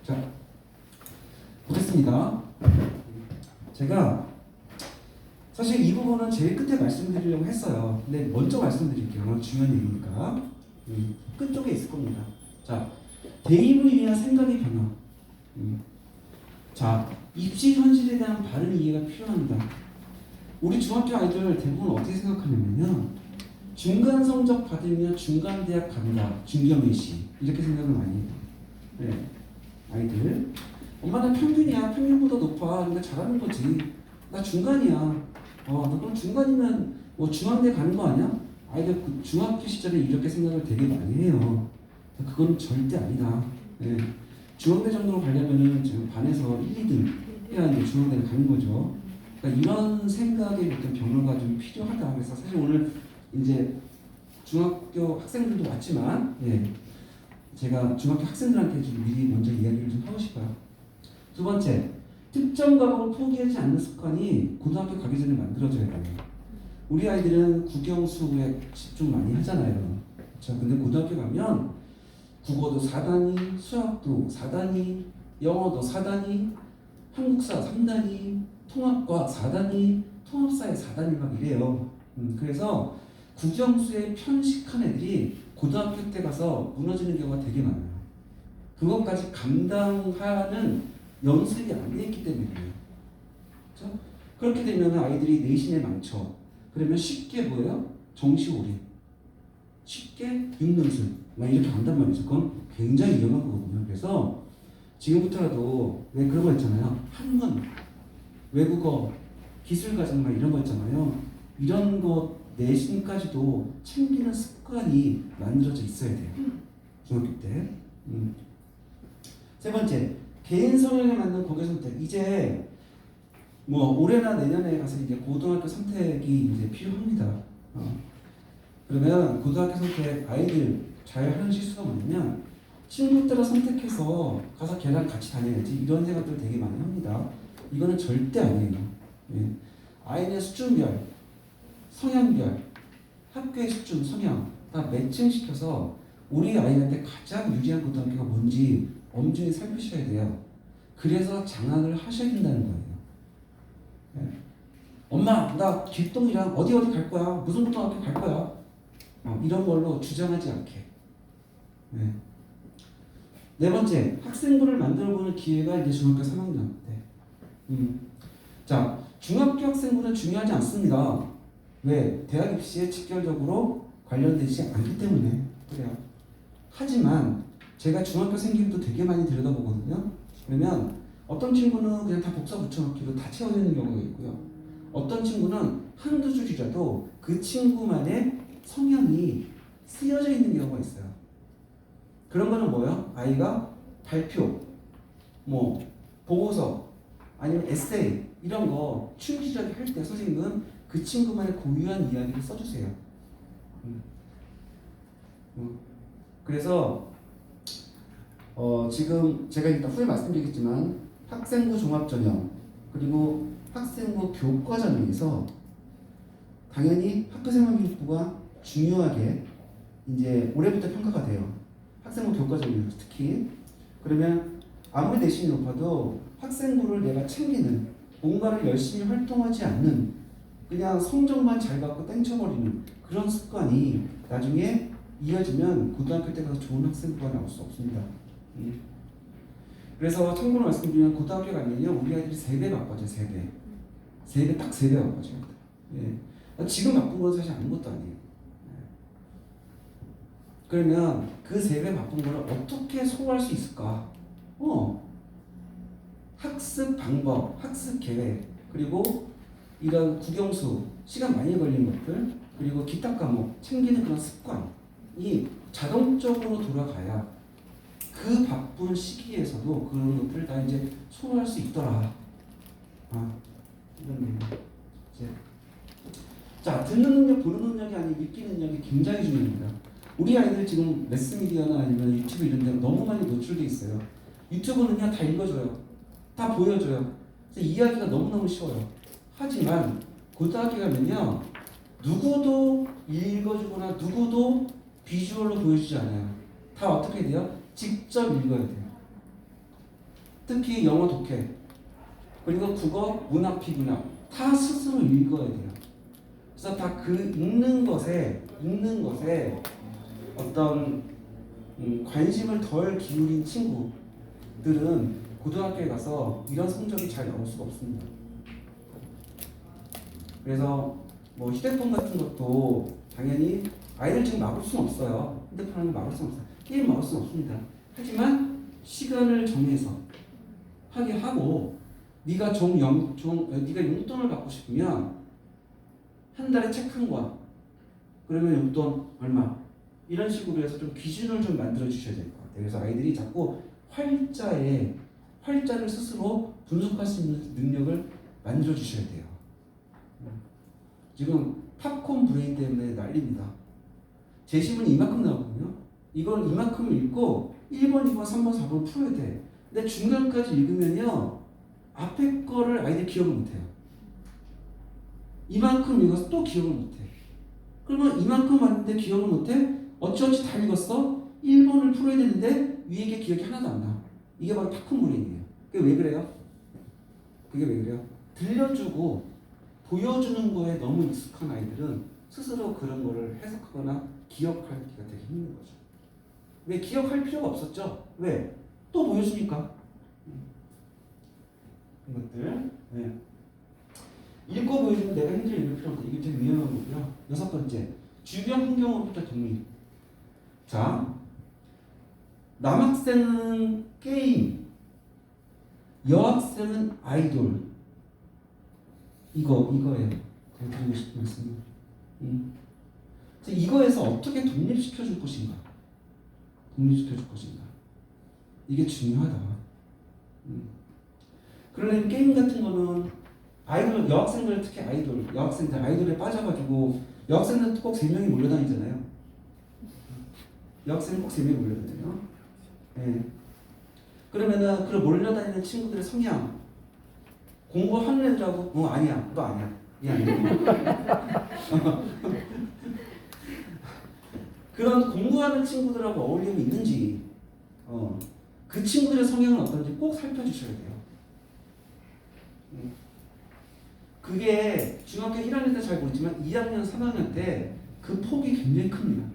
자, 보겠습니다. 제가 사실 이 부분은 제일 끝에 말씀드리려고 했어요. 근데 먼저 말씀드릴게요. 중요한 얘기니까. 끝쪽에 있을 겁니다. 자, 대입을 위한 생각의 변화. 자, 입시 현실에 대한 바른 이해가 필요합니다. 우리 중학교 아이들 대부분 어떻게 생각하냐면요. 중간 성적 받으면 중간 대학 간다. 중경외시. 이렇게 생각을 많이 해요. 네. 아이들. 엄마 나 평균이야. 평균보다 높아. 그러니까 잘하는 거지. 나 중간이야. 너 그럼 중간이면 뭐 중앙대 가는 거 아니야? 아이들 그 중학교 시절에 이렇게 생각을 되게 많이 해요. 그건 절대 아니다. 네. 중앙대 정도로 가려면은 지금 반에서 1, 2등 해야 이제 중앙대를 가는 거죠. 그러니까 이런 생각의 어떤 변화가 좀 필요하다. 그래서 사실 오늘 이제 중학교 학생들도 왔지만, 예, 제가 중학교 학생들한테 좀 미리 먼저 이야기를 좀 하고 싶어요. 두 번째, 특정 과목을 포기하지 않는 습관이 고등학교 가기 전에 만들어져야 돼요. 우리 아이들은 국영수에 집중 많이 하잖아요. 자, 근데 고등학교 가면 국어도 4단위, 수학도 4단위, 영어도 4단위, 한국사 3단위, 통합과학 4단위, 통합사회 4단위 막 이래요. 그래서 국영수에 편식한 애들이 고등학교 때 가서 무너지는 경우가 되게 많아요. 그것까지 감당하는 연습이 안 돼 있기 때문이에요. 그렇죠? 그렇게 되면 아이들이 내신에 망쳐. 그러면 쉽게 뭐예요? 정시올인. 쉽게 육문술. 막 이렇게 한단 말이죠. 그건 굉장히 위험한 거거든요. 그래서 지금부터라도 왜 그런 거 있잖아요. 한문, 외국어, 기술과정 막 이런 거 있잖아요. 이런 거 내신까지도 챙기는 습관이 만들어져 있어야 돼요. 중학교 때. 세 번째, 개인 성향에 맞는 고교 선택. 이제 뭐 올해나 내년에 가서 이제 고등학교 선택이 이제 필요합니다. 그러면 고등학교 선택 아이들 잘 하는 실수가 뭐냐면 친구 따라 선택해서 가서 걔랑 같이 다녀야지 이런 생각들 되게 많이 합니다. 이거는 절대 아니에요. 예. 아이의 수준별, 성향별, 학교의 수준, 성향 다 매칭시켜서 우리 아이한테 가장 유리한 고등학교가 뭔지 엄중히 살피셔야 돼요. 그래서 장악을 하셔야 된다는 거예요. 네. 엄마, 나 길동이랑 어디 갈 거야? 무슨 고등학교 갈 거야? 이런 걸로 주장하지 않게. 네. 네 번째, 학생부를 만들어보는 기회가 이제 중학교 3학년 때. 자, 중학교 학생부는 중요하지 않습니다. 왜? 대학 입시에 직결적으로 관련되지 않기 때문에 그래요. 하지만 제가 중학교 생기부도 되게 많이 들여다보거든요. 그러면 어떤 친구는 그냥 다 복사 붙여넣기로 다 채워지는 경우가 있고요. 어떤 친구는 한두 줄이라도 그 친구만의 성향이 쓰여져 있는 경우가 있어요. 그런 거는 뭐예요? 아이가 발표, 뭐 보고서, 아니면 에세이 이런 거 충실하게 할 때 선생님은 그 친구만의 고유한 이야기를 써주세요. 그래서 지금 제가 일단 후에 말씀드리겠지만 학생부 종합전형 그리고 학생부 교과전형에서 당연히 학교생활교육부가 중요하게 이제 올해부터 평가가 돼요. 학생부 교과전형에서 특히. 그러면 아무리 내신이 높아도 학생부를 내가 챙기는 뭔가를 열심히 활동하지 않는 그냥 성적만 잘 갖고 땡쳐버리는 그런 습관이 나중에 이어지면 고등학교 때 가서 좋은 학생부가 나올 수 없습니다. 그래서 참고로 말씀드리면 고등학교 가면요 우리 아이들이 3배 바빠져요. 3배 딱 3배 바빠져요. 예. 지금 바쁜 건 사실 아무것도 아니에요. 그러면 그 3배 바쁜 거를 어떻게 소화할 수 있을까? 학습 방법, 학습 계획, 그리고 이런 국영수, 시간 많이 걸리는 것들, 그리고 기타 과목 챙기는 그런 습관이 자동적으로 돌아가야 그 바쁜 시기에서도 그런 것들을 다 이제 소화할 수 있더라. 이런 얘기. 자, 듣는 능력, 보는 능력이 아닌 읽기 능력이 굉장히 중요합니다. 우리 아이들 지금 매스미디어나 아니면 유튜브 이런 데 너무 많이 노출돼 있어요. 유튜브는 그냥 다 읽어줘요. 다 보여줘요. 그래서 이야기가 너무너무 쉬워요. 하지만 고등학교 가면요 누구도 읽어주거나 누구도 비주얼로 보여주지 않아요. 다 어떻게 돼요? 직접 읽어야 돼요. 특히 영어 독해 그리고 국어, 문학, 비문학 다 스스로 읽어야 돼요. 그래서 다 그 읽는 것에 어떤 관심을 덜 기울인 친구들은 고등학교에 가서 이런 성적이 잘 나올 수가 없습니다. 그래서 뭐 휴대폰 같은 것도 당연히 아이들 지금 막을 수는 없어요. 핸드폰을 막을 수는 없어요. 게임 막을 수는 없습니다. 하지만 시간을 정해서 하게 하고 네가 네가 용돈을 받고 싶으면 한 달에 책 한 권 그러면 용돈 얼마 이런 식으로 해서 좀 기준을 좀 만들어 주셔야 될 것 같아요. 그래서 아이들이 자꾸 활자를 스스로 분석할 수 있는 능력을 만들어 주셔야 돼요. 지금 팝콘 브레인 때문에 난립니다. 제시문이 이만큼 나오거든요. 이걸 이만큼 읽고 1번, 2번, 3번, 4번 풀어야 돼. 근데 중간까지 읽으면요 앞에 거를 아이들이 기억을 못해요. 이만큼 읽어서 또 기억을 못해. 그러면 이만큼 왔는데 기억을 못해? 어찌어찌 다 읽었어? 1번을 풀어야 되는데 위에 게 기억이 하나도 안 나. 이게 바로 팝콘 브레인이에요. 그게 왜 그래요? 그게 왜 그래요? 들려주고 보여주는 거에 너무 익숙한 아이들은 스스로 그런 거를 해석하거나 기억하기가 되게 힘든 거죠. 왜? 기억할 필요가 없었죠? 왜? 또 보여주니까. 이것들. 네. 읽고 보여주면 내가 힘들게 읽을 필요 없다. 이게 되게 위험한 거고요. 6번째, 주변 환경으로부터 독립. 자, 남학생은 게임, 여학생은 아이돌. 이거예요. 제가 드리고 싶은 말씀은. 이거에서 어떻게 독립시켜 줄 것인가? 이게 중요하다. 그러면 게임 같은 거는 여학생들 특히 여학생들 아이돌에 빠져가지고 여학생들 꼭 3명이 몰려다니잖아요. 여학생은 꼭 3명이 몰려다녀요. 네. 그러면은 그 몰려다니는 친구들의 성향 공부하는 애들하고 아니야 너 아니야 얘 아니야 그런 공부하는 친구들하고 어울림이 있는지 그 친구들의 성향은 어떤지 꼭 살펴주셔야 돼요. 그게 중학교 1학년 때 잘 모르지만 2학년, 3학년 때 그 폭이 굉장히 큽니다.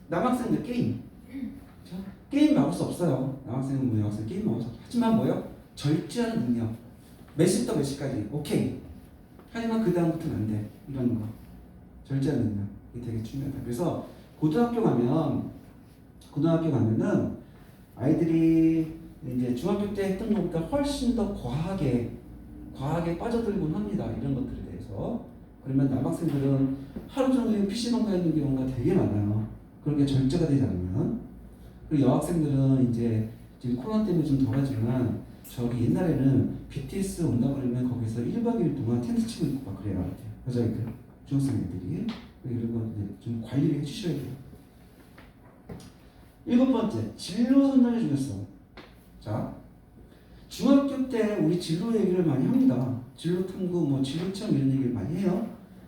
남학생들 게임 게임 막을 수 없어요. 남학생은 뭐 여학생 게임 막을 수 없어요. 하지만 뭐요? 절제하는 능력 몇 시부터 몇 시까지 오케이 하지만 그 다음부터는 안 돼. 이런 거 절제하는 능력 이게 되게 중요하다. 그래서 고등학교 가면은 아이들이 이제 중학교 때 했던 것보다 훨씬 더 과하게 빠져들곤 합니다. 이런 것들에 대해서. 그러면 남학생들은 하루 종일 PC방 가 있는 경우가 되게 많아요. 그런 게 절제가 되지 않으면. 그리고 여학생들은 이제 지금 코로나 때문에 좀 덜하지만 저기 옛날에는 BTS 온다 그러면 거기서 1박 2일 동안 텐트 치고 있고 막 그래요. 여자애들, 중학생 애들이. 이런 거 좀 관리를 해주셔야 돼요. 7번째, 진로 선정의 중요성. 자, 중학교 때 우리 진로 얘기를 많이 합니다. 진로 탐구, 진로 체험 이런 얘기를 많이 해요.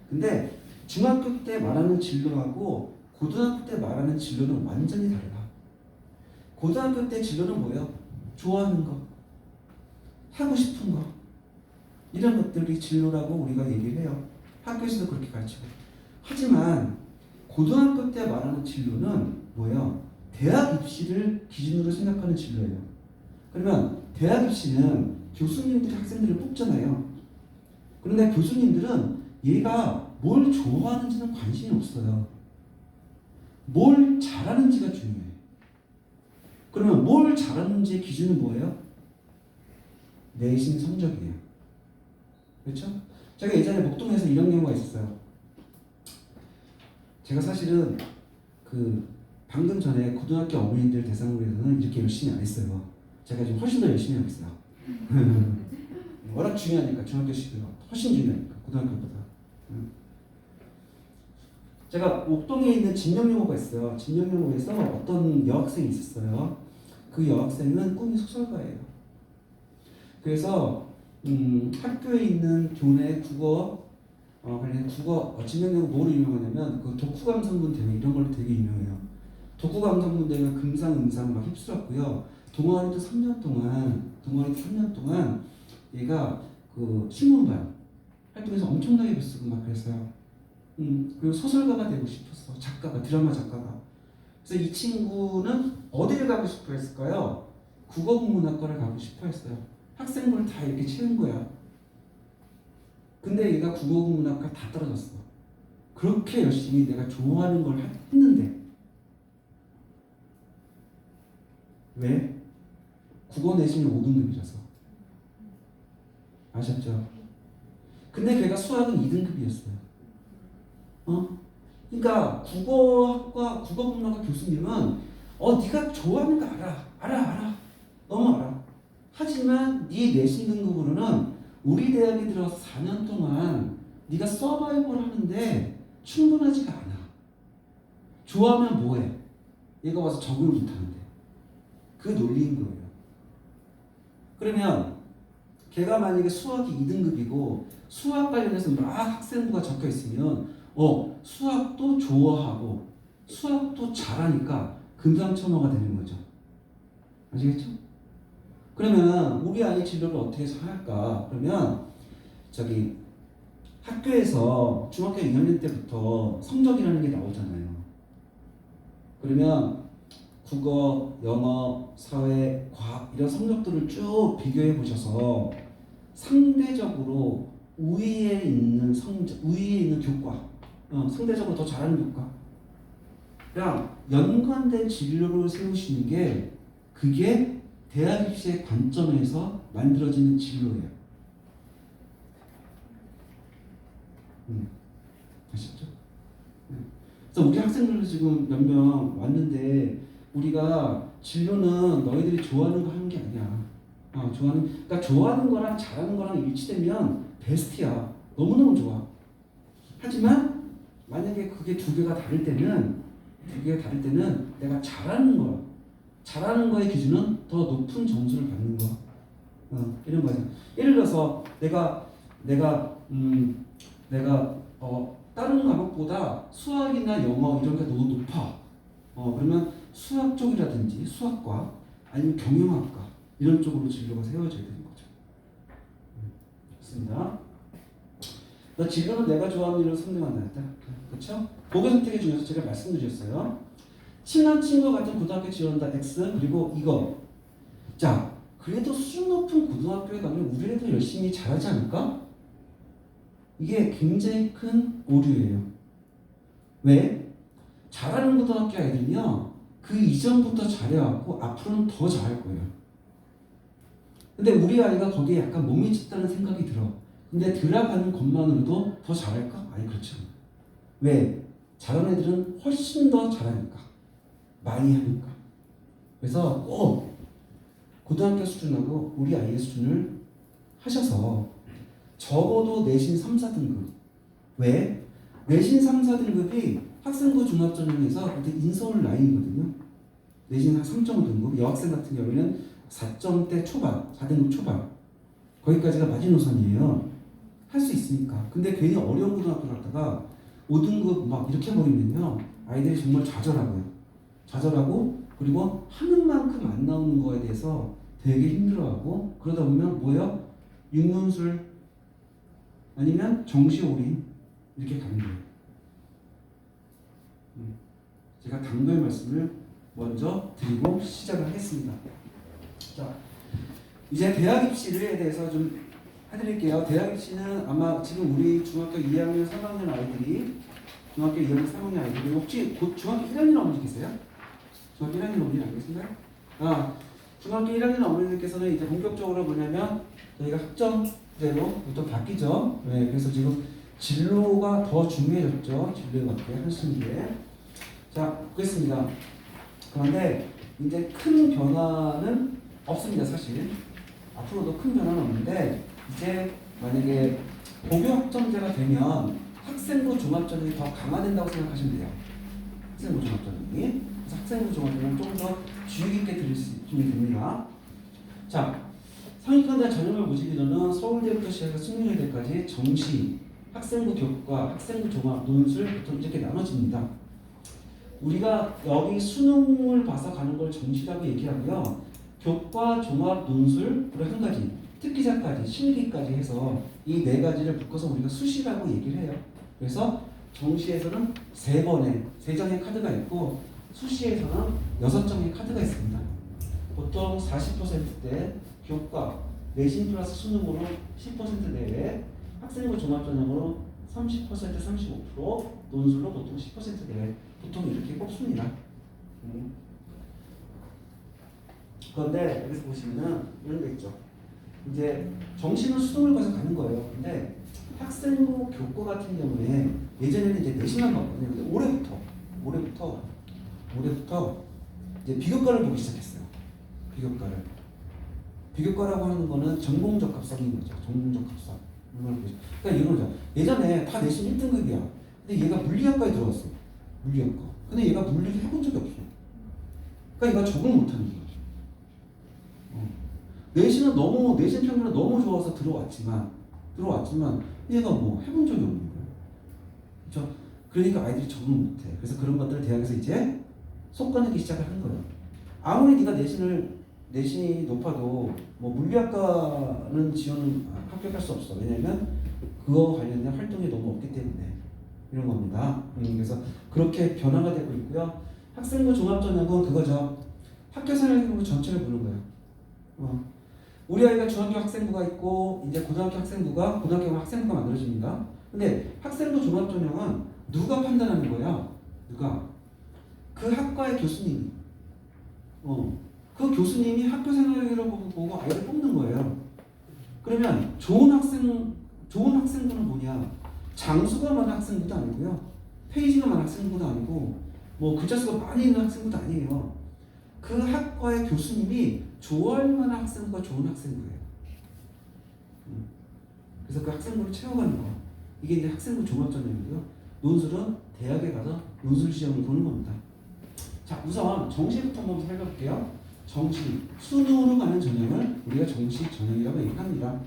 근데 중학교 때 말하는 진로하고 고등학교 때 말하는 진로는 완전히 다르다. 고등학교 때 진로는 뭐예요? 좋아하는 거, 하고 싶은 거 이런 것들이 진로라고 우리가 얘기를 해요. 학교에서도 그렇게 가르치고. 하지만 고등학교 때 말하는 진로는 뭐예요? 대학 입시를 기준으로 생각하는 진로예요. 그러면 대학 입시는 교수님들이 학생들을 뽑잖아요. 그런데 교수님들은 얘가 뭘 좋아하는지는 관심이 없어요. 뭘 잘하는지가 중요해요. 그러면 뭘 잘하는지의 기준은 뭐예요? 내신 성적이에요. 그렇죠? 제가 예전에 목동에서 이런 경우가 있었어요. 제가 사실은 방금 전에 고등학교 어머니들 대상으로 해서는 이렇게 열심히 안 했어요. 제가 지금 훨씬 더 열심히 하고 있어요. 워낙 중요하니까 중학교 시기가 훨씬 중요하니까 고등학교보다. 제가 옥동에 있는 진영여고가 있어요. 진영여고에서 어떤 여학생이 있었어요. 그 여학생은 꿈이 소설가예요. 그래서 학교에 있는 교내 국어 진영여고 뭐로 유명하냐면 그 독후감상문 대회 이런 걸로 되게 유명해요. 독후감성문대가 금상음상 막 휩쓸었고요. 동아리도 3년 동안 얘가 그 신문반 활동에서 엄청나게 글 쓰고 막 그랬어요. 그리고 소설가가 되고 싶었어. 작가가, 드라마 작가가. 그래서 이 친구는 어디를 가고 싶어 했을까요? 국어국문학과를 가고 싶어 했어요. 학생부를 다 이렇게 채운 거야. 근데 얘가 국어국문학과 다 떨어졌어. 그렇게 열심히 내가 좋아하는 걸 했는데 왜? 국어 내신이 5등급이라서. 아셨죠? 근데 걔가 수학은 2등급이었어요. 그러니까 국어국문학과 교수님은 네가 좋아하는 거 알아. 너무 알아. 하지만 네 내신 등급으로는 우리 대학에 들어서 4년 동안 네가 서바이벌 하는데 충분하지가 않아. 좋아하면 뭐해? 얘가 와서 적응을 못하는데. 그 논리인 거예요. 그러면 걔가 만약에 수학이 2등급이고 수학 관련해서 막 학생부가 적혀 있으면 수학도 좋아하고 수학도 잘하니까 금상첨화가 되는 거죠. 아시겠죠? 그러면 우리 아이 진로를 어떻게 할까? 그러면 학교에서 중학교 2학년 때부터 성적이라는 게 나오잖아요. 그러면 국어, 영어, 사회, 과학 이런 성적들을 쭉 비교해 보셔서 상대적으로 우위에 있는 교과, 상대적으로 더 잘하는 교과랑 연관된 진로를 세우시는 게 그게 대학 입시의 관점에서 만들어지는 진로예요. 아시죠? 그래서 우리 학생들도 지금 몇 명 왔는데 우리가 진로는 너희들이 좋아하는 거 하는 게 아니야. 그러니까 좋아하는 거랑 잘하는 거랑 일치되면 베스트야. 너무너무 좋아. 하지만 만약에 그게 두 개가 다를 때는 내가 잘하는 거의 기준은 더 높은 점수를 받는 거. 이런 거죠. 예를 들어서 내가 다른 과목보다 수학이나 영어 이런 게 너무 높아. 그러면 수학 쪽이라든지 수학과 아니면 경영학과 이런 쪽으로 진로가 세워져야 되는 거죠. 좋습니다. 진로는 내가 좋아하는 일을 선택한다. 그렇죠? 보기 선택의 중에서 제가 말씀드렸어요. 친한 친구와 같은 고등학교 지원다 X 그리고 이거. 자, 그래도 수준 높은 고등학교에 가면 우리 애도 열심히 잘하지 않을까? 이게 굉장히 큰 오류예요. 왜? 잘하는 고등학교 아이들은요, 그 이전부터 잘해왔고 앞으로는 더 잘할 거예요. 근데 우리 아이가 거기에 약간 몸이 짙다는 생각이 들어. 근데 들어가는 것만으로도 더 잘할까? 아니, 그렇지 않아. 왜? 잘하는 애들은 훨씬 더 잘하니까. 많이 하니까. 그래서 꼭 고등학교 수준하고 우리 아이의 수준을 하셔서 적어도 내신 3, 4등급. 왜? 내신 3, 4등급이 학생부 종합전형에서 그때 인서울 라인이거든요. 내신 한 3.5등급. 여학생 같은 경우에는 4점대 초반, 4등급 초반. 거기까지가 마지노선이에요. 할 수 있으니까. 근데 괜히 어려운 고등학교 갔다가 5등급 막 이렇게 해버리면요. 아이들이 정말 좌절하고 그리고 하는 만큼 안 나오는 거에 대해서 되게 힘들어하고 그러다 보면 뭐예요? 육문술 아니면 정시올인 이렇게 가는 거예요. 제가 당부의 말씀을 먼저 드리고 시작을 하겠습니다. 자, 이제 대학 입시에 대해서 좀 해드릴게요. 대학 입시는 아마 지금 우리 중학교 2학년, 3학년 아이들이 혹시 곧 중학교 1학년 어머니 계세요? 중학교 1학년 어머니 안 계신가요? 중학교 1학년 어머니들께서는 이제 본격적으로 뭐냐면 저희가 학점제로부터 바뀌죠. 네, 그래서 지금 진로가 더 중요해졌죠. 진로에 맞게 하시는 게. 자, 보겠습니다. 그런데 이제 큰 변화는 없습니다, 사실. 앞으로도 큰 변화는 없는데 이제 만약에 고교 학점제가 되면 학생부 종합전형이 더 강화된다고 생각하시면 돼요. 학생부 종합전형이. 그래서 학생부 종합전형은 좀 더 주의 깊게 들을 수 있게 됩니다. 자, 상위권대 전형을 보시기 전은 서울대부터 시작해서 승리여대까지 정시, 학생부 교과, 학생부 종합, 논술, 보통 이렇게 나눠집니다. 우리가 여기 수능을 봐서 가는 걸 정시라고 얘기하고요. 교과, 종합, 논술, 그리고 한 가지 특기자까지, 실기까지 해서 이 네 가지를 묶어서 우리가 수시라고 얘기를 해요. 그래서 정시에서는 세 장의 카드가 있고 수시에서는 6장의 카드가 있습니다. 보통 40%대 교과, 내신 플러스 수능으로 10% 내외, 학생부 종합전형으로 30%, 35%, 논술로 보통 10% 내외, 보통 이렇게 꼽습니다. 그런데 여기서 보시면은 이런 게 있죠. 이제 정시는 수능을 봐서 가는 거예요. 근데 학생부 교과 같은 경우에 예전에는 이제 내신만 봤거든요. 근데 올해부터 이제 비교과를 보기 시작했어요. 비교과라고 하는 거는 전공적 합성인 거죠. 전공적 합성. 그러니까 이런 거죠. 예전에 다 내신 1등급이야. 근데 얘가 물리학과에 들어갔어. 물리학과. 근데 얘가 물리를 해본 적이 없어. 그러니까 얘가 적응 못하는 거야. 내신 평균은 너무 좋아서 들어왔지만 얘가 뭐 해본 적이 없는 거예요. 그렇죠? 그러니까 아이들이 적응 못해. 그래서 그런 것들을 대학에서 이제 솎아내기 시작을 하는 거예요. 아무리 네가 내신이 높아도 뭐 물리학과는 합격할 수 없어. 왜냐면 그거 관련된 활동이 너무 없기 때문에 이런 겁니다. 그래서 그렇게 변화가 되고 있고요. 학생부 종합전형은 그거죠. 학교생활 전체를 보는 거예요. 우리 아이가 중학교 학생부가 있고 이제 고등학교 학생부가 만들어집니다. 근데 학생부 종합전형은 누가 판단하는 거야? 그 학과의 교수님이. 그 교수님이 학교 생활을 보고 아이를 뽑는 거예요. 그러면 좋은 학생부는 뭐냐? 장수가 많은 학생부도 아니고요. 페이지가 많은 학생부도 아니고 뭐 글자 수가 많이 있는 학생부도 아니에요. 그 학과의 교수님이 좋아할 만한 학생부가 좋은 학생부예요. 그래서 그 학생부를 채워가는 거. 이게 이제 학생부 종합전형이고요. 논술은 대학에 가서 논술 시험을 보는 겁니다. 자, 우선 정시부터 한번 살펴볼게요. 정시, 수능으로 가는 전형을 우리가 정시 전형이라고 얘기합니다.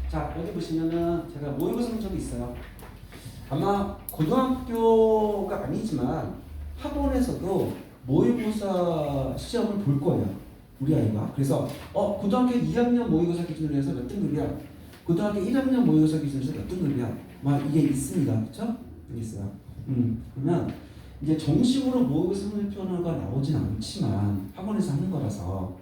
자, 여기 보시면은 제가 모의고사 성적이 있어요. 아마 고등학교가 아니지만 학원에서도 모의고사 시험을 볼 거예요. 우리 아이가. 그래서 고등학교 2학년 모의고사 기준으로 해서 몇 등급이야? 고등학교 1학년 모의고사 기준으로 해서 몇 등급이야? 막 이게 있습니다. 그렇죠? 여기 있어요. 그러면 이제 정식으로 모의고사 성적표가 나오진 않지만 학원에서 하는 거라서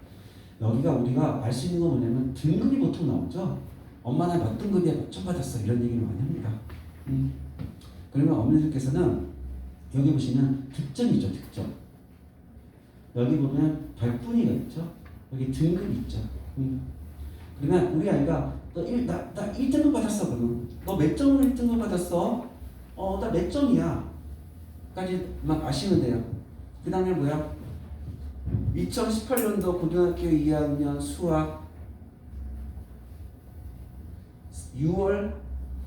여기가 우리가 알 수 있는 건 뭐냐면 등급이 보통 나오죠. 엄마나 몇 등급이야 몇 점 받았어 이런 얘기를 많이 합니다. 그러면 어머니들께서는 여기 보시면 득점이죠. 득점. 여기 보면 별분위가 있죠. 여기 등급이 있죠. 그러면 우리 아이가 나 1등급 받았어. 그러면 너 몇 점으로 1등급 받았어? 나 몇 점이야? 까지 막 아시면 돼요. 그 다음에 뭐야? 2018년도 고등학교 2학년 수학 6월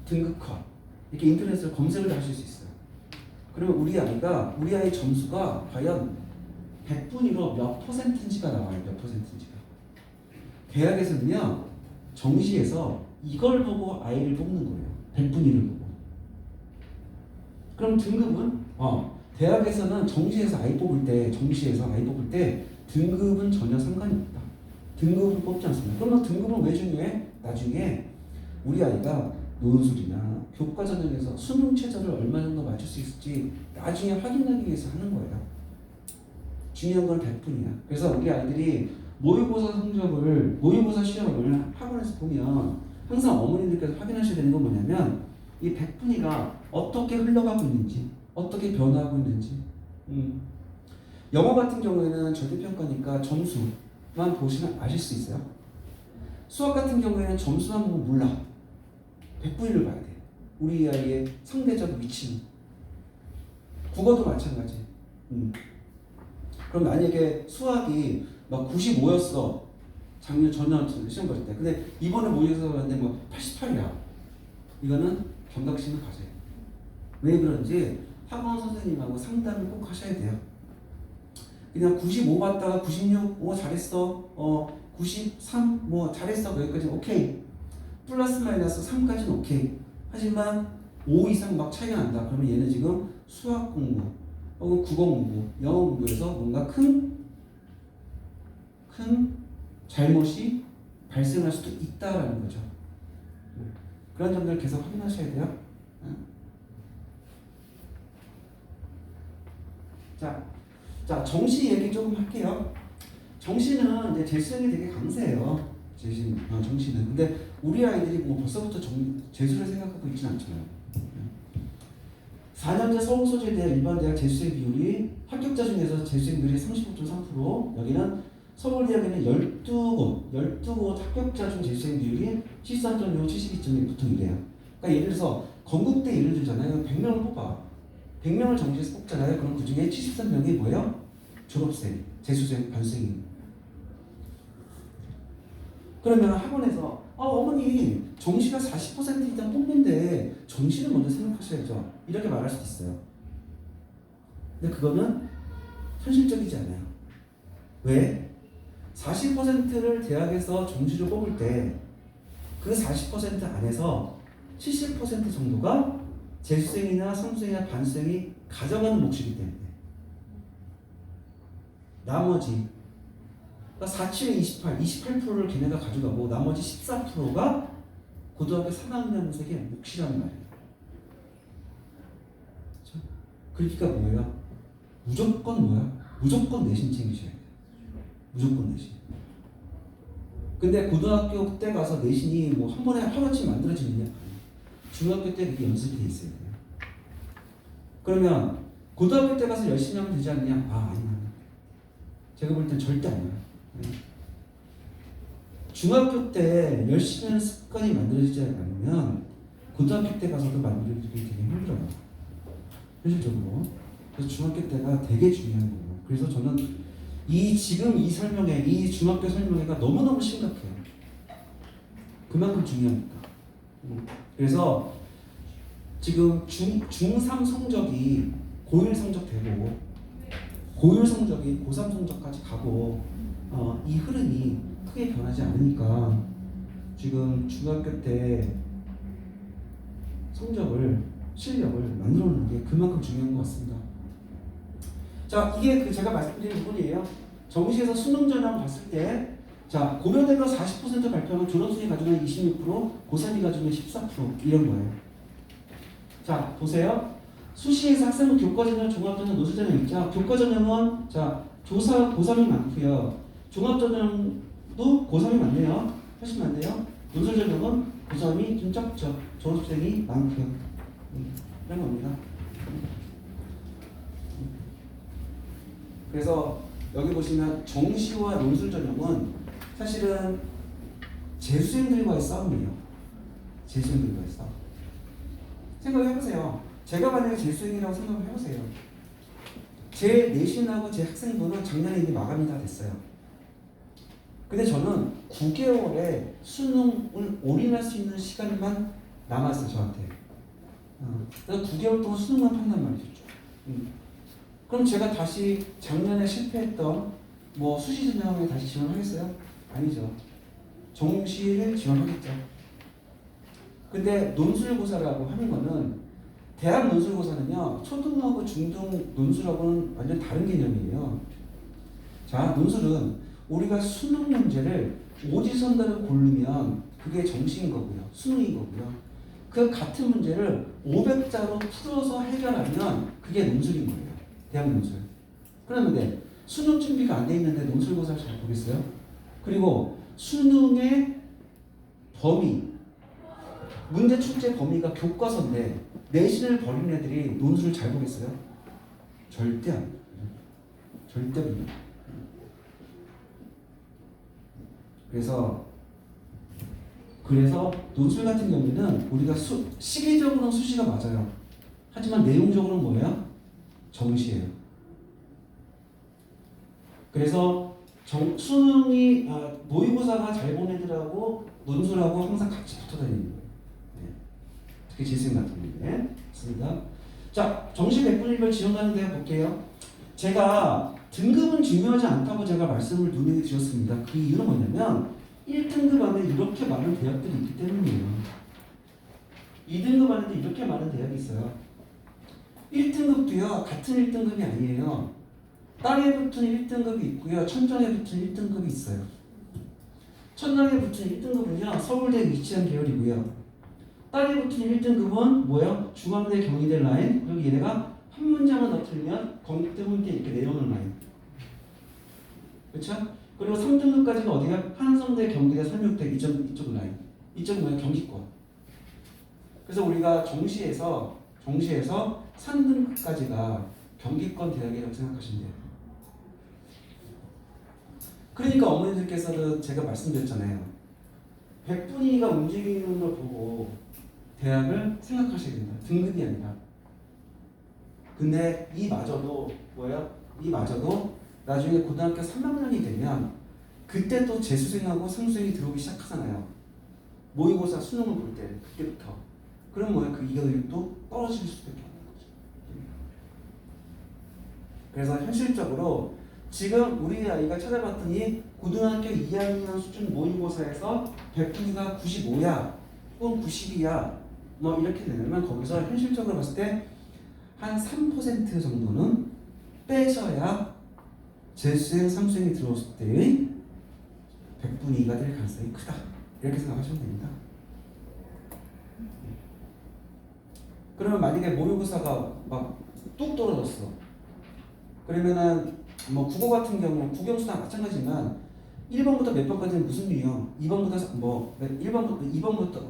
등급컷 이렇게 인터넷으로 검색을 하실 수 있어요. 그러면 우리 아이 점수가 과연 100분위로 몇 %인지가 나와요. 몇 %인지가. 대학에서는요. 정시에서 이걸 보고 아이를 뽑는 거예요. 100분위를 보고. 그럼 등급은? 대학에서는 정시에서 아이 뽑을 때 등급은 전혀 상관이 없다. 등급은 뽑지 않습니다. 그러면 등급은 왜 중요해? 나중에 우리 아이가 논술이나 교과 전형에서 수능 최저를 얼마 정도 맞출 수 있을지 나중에 확인하기 위해서 하는 거예요. 중요한 건 100분이야. 그래서 우리 아이들이 모의고사 시험을 학원에서 보면 항상 어머님들께서 확인하셔야 되는 건 뭐냐면 이 100분위가 어떻게 흘러가고 있는지, 어떻게 변화하고 있는지. 영어 같은 경우에는 절대평가니까 점수만 보시면 아실 수 있어요. 수학 같은 경우에는 점수만 보면 몰라. 100분위를 봐야 돼. 우리 아이의 상대적 위치는. 국어도 마찬가지. 그럼 만약에 수학이 막 95였어. 작년 전년 시험 볼 때. 근데 이번에 모의고사 봤는데 뭐 88이야. 이거는 경각심을 가져요. 왜 그런지 학원 선생님하고 상담을 꼭 하셔야 돼요. 그냥 95 봤다가 96, 잘했어. 93, 잘했어. 거기까지 오케이. 플러스 마이너스 3까지는 오케이. 하지만 5 이상 막 차이가 난다. 그러면 얘는 지금 수학 공부 혹은 국어 공부, 영어 공부에서 뭔가 큰 잘못이 발생할 수도 있다라는 거죠. 그런 점들을 계속 확인하셔야 돼요. 자, 정시 얘기 조금 할게요. 정시는 이제 재수생이 되게 강세예요. 정시는. 근데 우리 아이들이 뭐 벌써부터 재수를 생각하고 있지는 않잖아요. 4년제 서울소재대학 일반대학 재수생 비율이 합격자 중에서 재수생 비율이 35.3%, 여기는 서울대학에는 12곳 합격자 중 재수생 비율이 73.6, 72.1 보통 이래요. 그러니까 예를 들어서 건국대 예를 들잖아요. 100명을 뽑아. 100명을 정시에서 뽑잖아요. 그럼 그 중에 73명이 뭐예요? 졸업생, 재수생, 반수생입니다. 그러면 학원에서 어머니 정시가 40% 이상 뽑는데 정시를 먼저 생각하셔야죠. 이렇게 말할 수도 있어요. 근데 그거는 현실적이지 않아요. 왜? 40%를 대학에서 정시를 뽑을 때 그 40% 안에서 70% 정도가 재수생이나 삼수생이나 반수생이 가져가는 몫이기 때문에 나머지 그러니까 47에 28%를 걔네가 가져가고 나머지 14%가 고등학교 3학년생의 몫이라는 말이에요. 그러니까 뭐예요? 무조건 내신 챙기셔야 돼요. 무조건 내신. 근데 고등학교 때 가서 내신이 뭐 한 번에 하루아침 만들어지느냐? 중학교 때 그게 연습이 돼 있어야 돼요. 그러면 고등학교 때 가서 열심히 하면 되지 않느냐? 아니야. 제가 볼 땐 절대 아니에요. 중학교 때 열심히 하는 습관이 만들어지지 않으면 고등학교 때 가서도 만들어지기 되게 힘들어요. 현실적으로. 그래서 중학교 때가 되게 중요한 거예요. 그래서 저는 지금 이 설명회, 이 중학교 설명회가 너무너무 심각해요. 그만큼 중요하니까. 그래서 지금 중3 성적이 고1 성적 되고 고1 성적이 고3 성적까지 가고 이 흐름이 크게 변하지 않으니까 지금 중학교 때 실력을 만들어 놓는 게 그만큼 중요한 것 같습니다. 자, 이게 제가 말씀드린 부분이에요. 정시에서 수능 전형 봤을 때, 자, 고려대가 40% 발표하면 졸업생이 가져가는 26%, 고3이 가져가는 14% 이런 거예요. 자, 보세요. 수시에서 학생부 교과전형, 종합전형, 노수전형 있죠. 교과전형은 자, 고3이 많고요. 종합전형도 고3이 많네요. 훨씬 많네요. 노술전형은 고3이 좀 적죠. 졸업생이 많고요. 이런 겁니다. 그래서 여기 보시면 정시와 논술 전형은 사실은 재수생들과의 싸움이에요. 재수생들과의 싸움. 생각해보세요. 제가 만약에 재수생이라고 생각을 해보세요. 제 내신하고 제 학생부는 작년에 이미 마감이 다 됐어요. 근데 저는 9개월에 수능을 올인할 수 있는 시간만 남았어요, 저한테. 그래서 9개월 동안 수능만 판단 말이죠. 그럼 제가 다시 작년에 실패했던 뭐 수시 전형에 다시 지원하겠어요? 아니죠. 정시를 지원하겠죠. 근데 논술고사라고 하는 거는 대학 논술고사는요, 초등하고 중등 논술하고는 완전 다른 개념이에요. 자, 논술은 우리가 수능 문제를 오지선다를 고르면 그게 정시인 거고요. 수능인 거고요. 그 같은 문제를 500자로 풀어서 해결하면 그게 논술인 거예요. 대학 논술. 그런데 수능 준비가 안 돼 있는데 논술고사를 잘 보겠어요? 그리고 수능의 범위, 문제 출제 범위가 교과서인데 내신을 버린 애들이 논술을 잘 보겠어요? 절대 안 돼요. 절대 안 돼요. 그래서 논술 같은 경우에는 우리가 시기적으로는 수시가 맞아요. 하지만 내용적으로는 뭐예요? 정시예요. 그래서 수능이 모의고사가 잘 본 애들하고 논술하고 항상 같이 붙어 다니는 거예요. 네. 특히 재수생 같은 경우에 맞습니다. 자, 정시 100분 1별 지원하는 대학 볼게요. 제가 등급은 중요하지 않다고 제가 말씀을 눈에 드렸습니다. 그 이유는 뭐냐면 1등급 안에 이렇게 많은 대학들이 있기 때문이에요. 2등급 안에도 이렇게 많은 대학이 있어요. 1등급도요 같은 1등급이 아니에요. 땅에 붙은 1등급이 있고요. 천장에 붙은 1등급이 있어요. 천장에 붙은 1등급은요 서울대 위치한 계열이고요. 땅에 붙은 1등급은 뭐예요? 중앙대 경희대 라인. 그리고 얘네가 한 문장을 더 틀면 건국대 문대 이렇게 내려오는 라인. 그렇죠? 그리고 3등급까지가 어디가? 한성대 경기대 삼육대 이쪽 라인. 이쪽 뭐야? 경기권. 그래서 우리가 정시에서 3등급까지가 경기권 대학이라고 생각하시면 돼요. 그러니까 어머니들께서도 제가 말씀드렸잖아요. 백분위가 움직이는 걸 보고 대학을 생각하셔야 된다. 등급이 아니라. 근데 이마저도 뭐예요? 이마저도 나중에 고등학교 3학년이 되면 그때 또 재수생하고 상수생이 들어오기 시작하잖아요. 모의고사 수능을 볼 때 그때부터. 그럼 뭐야? 그 이거도 떨어질 수밖에 없는 거죠. 그래서 현실적으로 지금 우리 아이가 찾아봤더니 고등학교 2학년 수준 모의고사에서 100분위가 95야 혹은 90이야 뭐 이렇게 되면 거기서 현실적으로 봤을 때 한 3% 정도는 빼셔야 재수생, 상수생이 들어왔을 때의 100분위가 될 가능성이 크다. 이렇게 생각하시면 됩니다. 그러면 만약에 모의고사가 막 뚝 떨어졌어. 그러면은 뭐 국어 같은 경우 국영수나 마찬가지지만 1번부터 몇 번까지는 무슨 유형, 2번부터 뭐 2번부터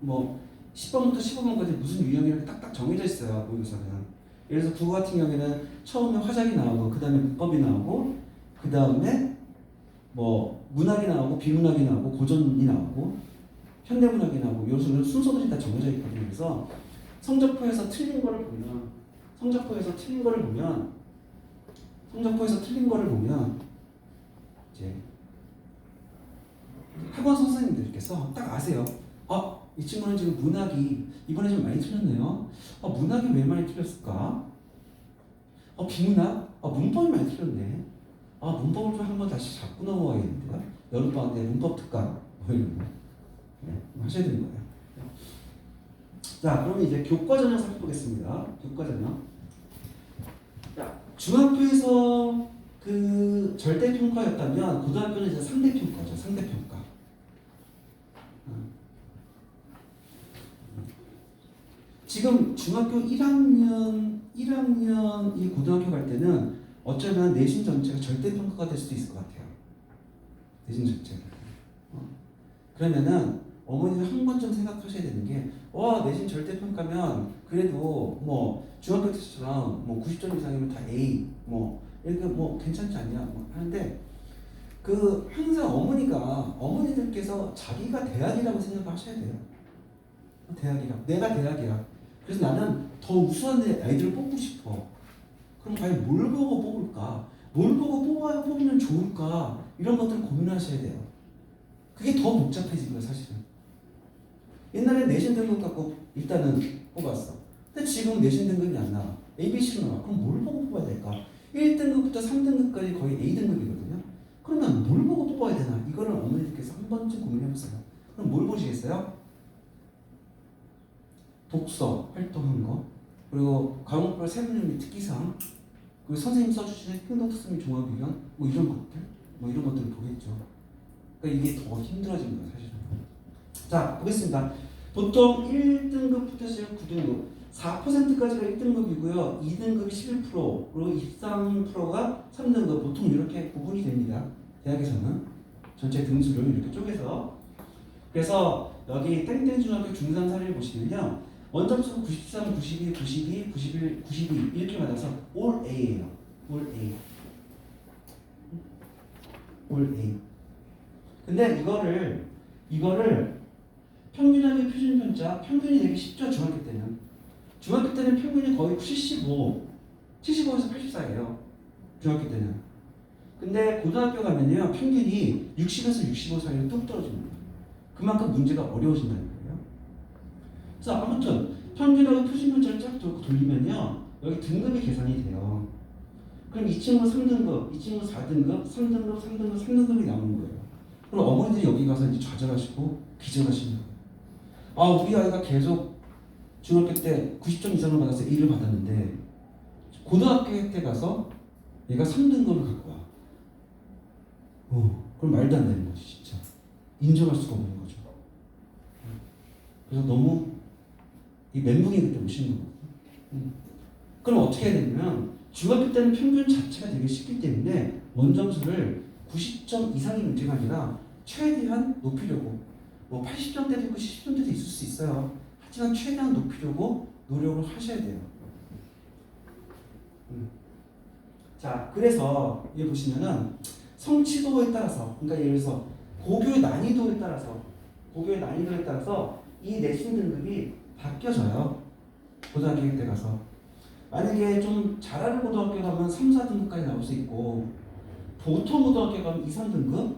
뭐 10번부터 15번까지 무슨 유형이 이렇게 딱딱 정해져 있어요. 모의고사는. 예를 들어서 국어 같은 경우에는 처음에 화작이 나오고 그 다음에 문법이 나오고 그 다음에 뭐 문학이 나오고 비문학이 나오고 고전이 나오고 현대문학이 나오고 이런 식으로 순서들이 다 정해져 있거든요. 그래서 성적표에서 틀린 거를 보면 이제 학원 선생님들께서 딱 아세요. 이 친구는 지금 문학이 이번에 좀 많이 틀렸네요. 문학이 왜 많이 틀렸을까? 비문학? 문법이 많이 틀렸네. 문법을 좀 한번 다시 잡고 넘어가야겠는데요. 여름방학 때 문법 특강 뭐 이런 거 하셔야 되는 거예요. 자, 그러면 이제 교과 전형 살펴보겠습니다. 교과 전형. 자, 중학교에서 그 절대평가였다면 고등학교는 이제 상대평가죠. 상대평가. 지금 중학교 1학년 이 고등학교 갈 때는 어쩌면 내신 전체가 절대평가가 될 수도 있을 것 같아요. 내신 전체가. 그러면은 어머니는 한 번쯤 생각하셔야 되는 게 내신 절대평가면 그래도 뭐 중학교 때처럼 뭐 90점 이상이면 다 A 뭐 이렇게 뭐 괜찮지 않냐 뭐 하는데 그 항상 어머니들께서 자기가 대학이라고 생각하셔야 돼요. 내가 대학이야. 그래서 나는 더 우수한 아이들을 뽑고 싶어. 그럼 과연 뭘 보고 뽑을까? 뭘 보고 뽑으면 좋을까? 이런 것들을 고민하셔야 돼요. 그게 더 복잡해진 거예요, 사실은. 옛날에 내신 등급 갖고 일단은 뽑았어. 근데 지금 내신 등급이 안 나와. ABC로 나와. 그럼 뭘 보고 뽑아야 될까? 1등급부터 3등급까지 거의 A등급이거든요. 그러면 뭘 보고 뽑아야 되나? 이거를 어머니들께서 한 번쯤 고민해보세요. 그럼 뭘 보시겠어요? 독서 활동한 거, 그리고 과목별 세분의 및 특기사항, 그리고 선생님 써주시는 행동특성및 종합의견, 뭐 이런 것들을 보겠죠. 그러니까 이게 더 힘들어진 거예요, 사실은. 자, 보겠습니다. 보통 1등급부터 시작 9등급, 4%까지가 1등급이고요, 2등급이 11%, 그리고 23%가 3등급, 보통 이렇게 구분이 됩니다. 대학에서는 전체 등수를 이렇게 쪼개서. 그래서 여기 땡땡 중학교 중3 사례를 보시면요. 원점수가 93, 92, 92, 91, 92 이렇게 받아서 올 A예요. 올 A. 올 A. 근데 이거를 평균하기 표준편자, 평균이 되기 쉽죠. 중학교 때는 평균이 거의 75, 75에서 84예요. 중학교 때는. 근데 고등학교 가면요. 평균이 60에서 65 사이로 뚝 떨어집니다. 그만큼 문제가 어려워진다는 거예요. 그래서 아무튼 평균하고 표준편차를 쫙 돌리면요. 여기 등급이 계산이 돼요. 그럼 이 친구 3등급, 이 친구 4등급, 3등급, 3등급, 3등급이 나오는 거예요. 그럼 어머니들이 여기 가서 이제 좌절하시고 기절하시는 거예요. 우리 아이가 계속 중학교 때 90점 이상을 받아서 A를 받았는데 고등학교 때 가서 얘가 3등급을 갖고 와. 그럼 말도 안 되는 거지, 진짜. 인정할 수가 없는 거죠. 그래서 너무 이 멘붕이 그때 오시는 거거든요. 그럼 어떻게 해야 되냐면 중학교 때는 평균 자체가 되게 쉽기 때문에 원점수를 90점 이상의 문제가 아니라 최대한 높이려고, 뭐 80점대도 있고 70점대도 있을 수 있어요. 하지만 최대한 높이려고 노력을 하셔야 돼요. 자, 그래서 여기 보시면은 성취도에 따라서, 그러니까 예를 들어서 고교의 난이도에 따라서 이 내신 등급이 바뀌어져요. 고등학교 때 가서 만약에 좀 잘하는 고등학교 가면 3, 4등급까지 나올 수 있고, 보통 고등학교 가면 2, 3등급,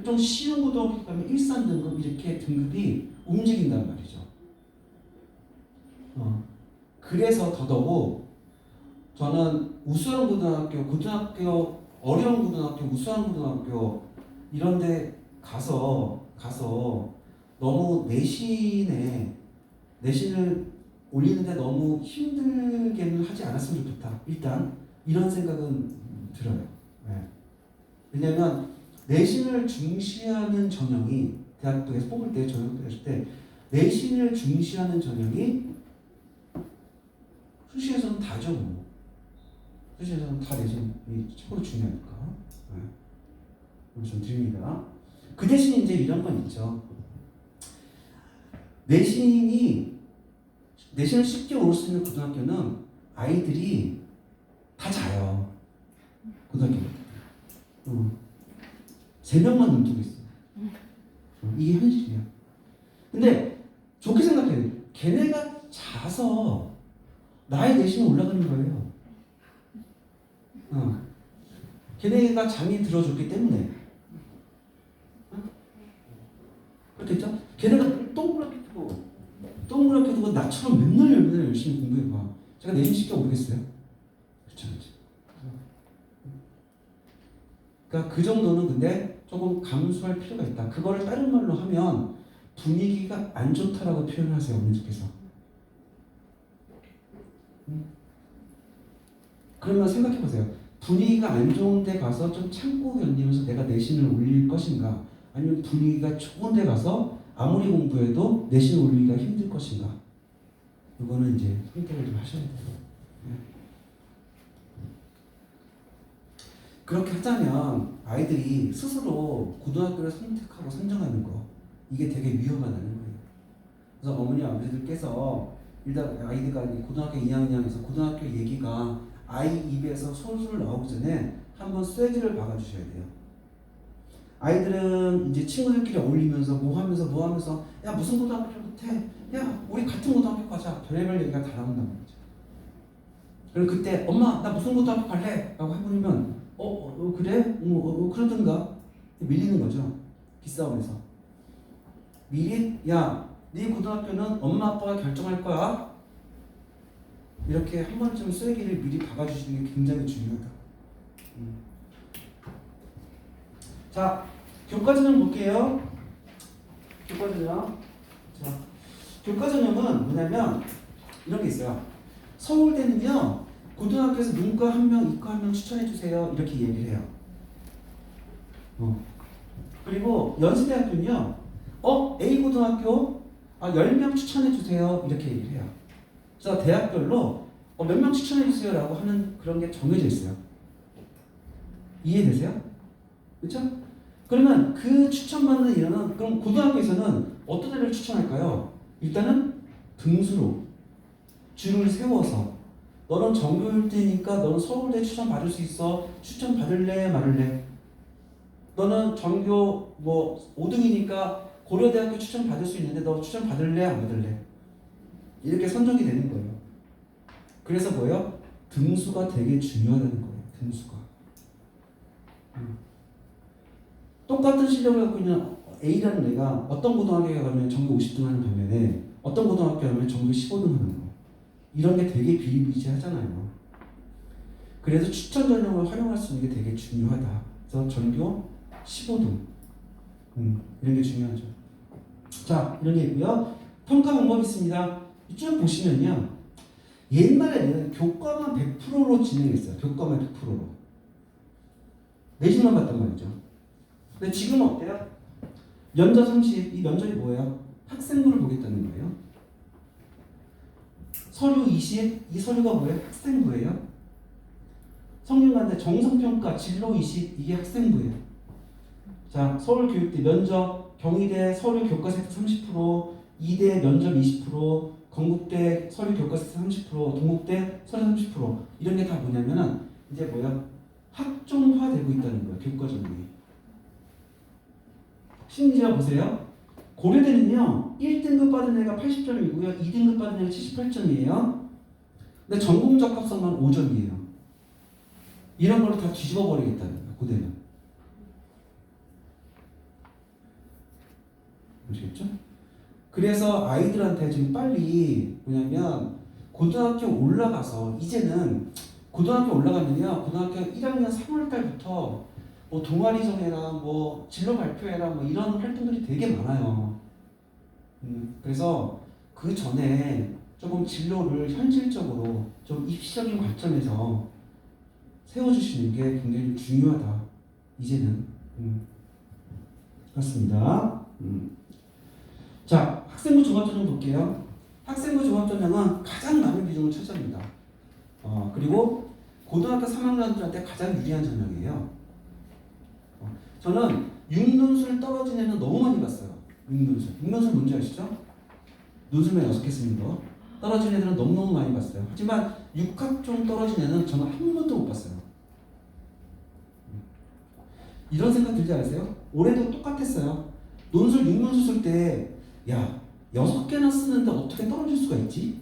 좀 쉬운 고등학교 가면 1, 3등급 이렇게 등급이 움직인단 말이죠. 그래서 더더욱 저는 우수한 고등학교, 어려운 고등학교, 우수한 고등학교 이런 데 가서 너무 내신을 올리는데 너무 힘들게는 하지 않았으면 좋겠다. 일단 이런 생각은 들어요. 네. 왜냐하면 내신을 중시하는 전형이 대학교에서 뽑을 때, 전형때 했을 때 내신을 중시하는 전형이 수시에서는 다죠. 뭐. 수시에서는 다 내신이 최고로 중요하니까. 네. 좀 드립니다. 그 대신 이제 이런 건 있죠. 내신을 쉽게 올 수 있는 고등학교는 아이들이 다 자요. 고등학교. 3명만 눈 뜨고 있어. 이게 현실이야. 근데 좋게 생각해야 돼. 걔네가 자서 나의 내신이 올라가는 거예요. 걔네가 잠이 들어줬기 때문에. 그렇겠죠? 걔네가 동그랗게 두고 나처럼 맨날 열심히 공부해봐. 제가 내신 시켜 오겠어요? 그렇죠. 그러니까 그 정도는 근데 조금 감수할 필요가 있다. 그거를 다른 말로 하면 분위기가 안 좋다라고 표현하세요, 어머니께서. 그러면 생각해 보세요. 분위기가 안 좋은 데 가서 좀 참고 견디면서 내가 내신을 올릴 것인가, 아니면 분위기가 좋은 데 가서 아무리 공부해도 내신을 올리기가 힘들 것인가. 이거는 이제 선택을 좀 하셔야 돼요. 그렇게 하자면 아이들이 스스로 고등학교를 선택하고 선정하는 거, 이게 되게 위험하다는 거예요. 그래서 어머니 아버지들께서 일단 아이들과 고등학교 2학년에서 고등학교 얘기가 아이 입에서 솔솔 나오기 전에 한번 쐐기를 박아주셔야 돼요. 아이들은 이제 친구들끼리 어울리면서 뭐 하면서 야 무슨 고등학교 못해? 야 우리 같은 고등학교 가자. 별의별 얘기가 다 나온단 말이죠. 그리고 그때 엄마 나 무슨 고등학교 갈래? 라고 해버리면 그래? 그러든가 밀리는 거죠. 기싸움에서. 미리 야 네 고등학교는 엄마 아빠가 결정할 거야. 이렇게 한 번쯤 쐐기를 미리 박아주시는 게 굉장히 중요하다. 자, 교과전형 볼게요. 교과전형. 자, 교과전형은 뭐냐면 이런 게 있어요. 서울대는요, 고등학교에서 문과 1명, 이과 1명 추천해주세요. 이렇게 얘기를 해요. 그리고 연세대학교는요, A 고등학교 10명 추천해주세요. 이렇게 얘기를 해요. 그래서 대학별로 몇 명 추천해주세요. 라고 하는 그런 게 정해져 있어요. 이해되세요? 그렇죠? 그러면 그 추천받는 인원은, 그럼 고등학교에서는 어떤 애를 추천할까요? 일단은 등수로 줄을 세워서 너는 전교일대니까 너는 서울대 추천 받을 수 있어. 추천 받을래 말을래? 너는 전교 5등이니까 고려대학교 추천 받을 수 있는데 너 추천 받을래 안 받을래? 이렇게 선정이 되는 거예요. 그래서 뭐예요? 등수가 되게 중요하다는 거예요. 등수가. 똑같은 실력을 갖고 있는 A라는 애가 어떤 고등학교에 가면 전교 50등 하는 반면에 어떤 고등학교에 가면 전교 15등 하는 거. 이런 게 되게 비일비재하잖아요. 그래서 추천 전형을 활용할 수 있는 게 되게 중요하다. 그래서 전교 15등. 이런 게 중요하죠. 자, 이런 게 있고요. 평가 방법이 있습니다. 쭉 보시면요. 옛날에는 교과만 100%로 진행했어요. 교과만 100%로. 내신만 봤단 말이죠. 근데 지금은 어때요? 면접 30, 이 면접이 뭐예요? 학생부를 보겠다는 거예요. 서류 20, 이 서류가 뭐예요? 학생부예요. 성균관대 정성평가 진로 20, 이게 학생부예요. 자, 서울교육대 면접, 경희대 서류 교과 세트 30%, 이대 면접 20%, 건국대 서류 교과 세트 30%, 동국대 서류 30%, 이런 게 다 뭐냐면은 이제 뭐야? 학종화되고 있다는 거예요. 교과 전형이. 심지어 보세요. 고려대는요 1등급 받은 애가 80점이고요 2등급 받은 애가 78점이에요. 근데 전공 적합성만 5점이에요. 이런 걸로 다 뒤집어 버리겠다는 거예요. 고대는. 아시겠죠? 그래서 아이들한테 지금 빨리 뭐냐면 고등학교 올라가서 이제는 고등학교 올라가면요 고등학교 1학년 3월 달부터 뭐 동아리 정해라 뭐 진로 발표해라 뭐 이런 활동들이 되게 많아요. 그래서 그 전에 조금 진로를 현실적으로 좀 입시적인 관점에서 세워주시는 게 굉장히 중요하다. 이제는 그렇습니다. 자, 학생부 종합전형 볼게요. 학생부 종합전형은 가장 많은 비중을 차지합니다. 그리고 고등학교 3학년들한테 가장 유리한 전형이에요. 저는 육눈술 떨어진 애는 너무 많이 봤어요. 육눈술. 육눈술 뭔지 아시죠? 눈술만 6개 쓰는 거. 떨어진 애들은 너무너무 많이 봤어요. 하지만 육학종 떨어진 애는 저는 한 번도 못 봤어요. 이런 생각 들지 않으세요? 올해도 똑같았어요. 논술, 육문술 쓸 때, 야, 6개나 쓰는데 어떻게 떨어질 수가 있지?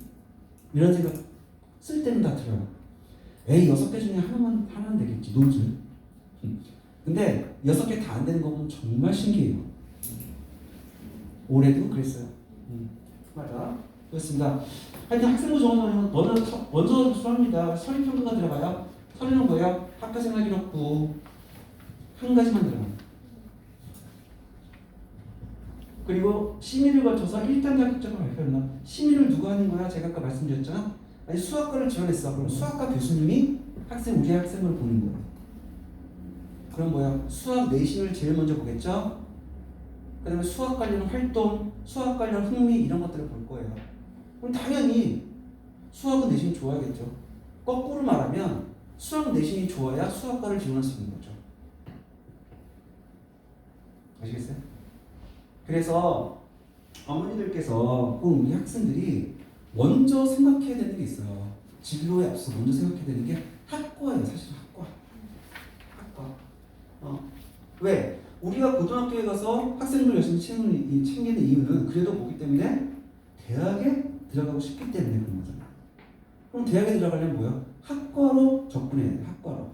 이런 생각 쓸 때는 다 들어요. 에이, 6개 중에 하나는 되겠지, 논술. 근데 6개 다 안 되는 거 보면 정말 신기해요. 올해도 그랬어요. 맞아. 그렇습니다. 하여튼 학생부 정원은 먼저 수합니다. 서류평가가 들어가요. 서류는 뭐예요? 학과생활기록부 한 가지만 들어갑니다. 그리고 심의를 거쳐서 1단 자격증을 발표한다. 심의를 누가 하는 거야? 제가 아까 말씀드렸잖아. 아니, 수학과를 지원했어. 그럼 수학과 교수님이 우리 학생을 보는 거예요. 그럼 뭐야? 수학 내신을 제일 먼저 보겠죠? 그 다음에 수학 관련 활동, 수학 관련 흥미 이런 것들을 볼 거예요. 그럼 당연히 수학은 내신이 좋아야겠죠. 거꾸로 말하면 수학 내신이 좋아야 수학과를 지원할 수 있는 거죠. 아시겠어요? 그래서 어머니들께서 꼭 우리 학생들이 먼저 생각해야 되는 게 있어요. 진로에 앞서 먼저 생각해야 되는 게 학과예요. 사실 학과. 왜? 우리가 고등학교에 가서 학생들 열심히 챙기는 이유는 그래도 보기 때문에 대학에 들어가고 싶기 때문에 그런 거잖아. 그럼 대학에 들어가려면 뭐야? 학과로 접근해야 돼. 학과로.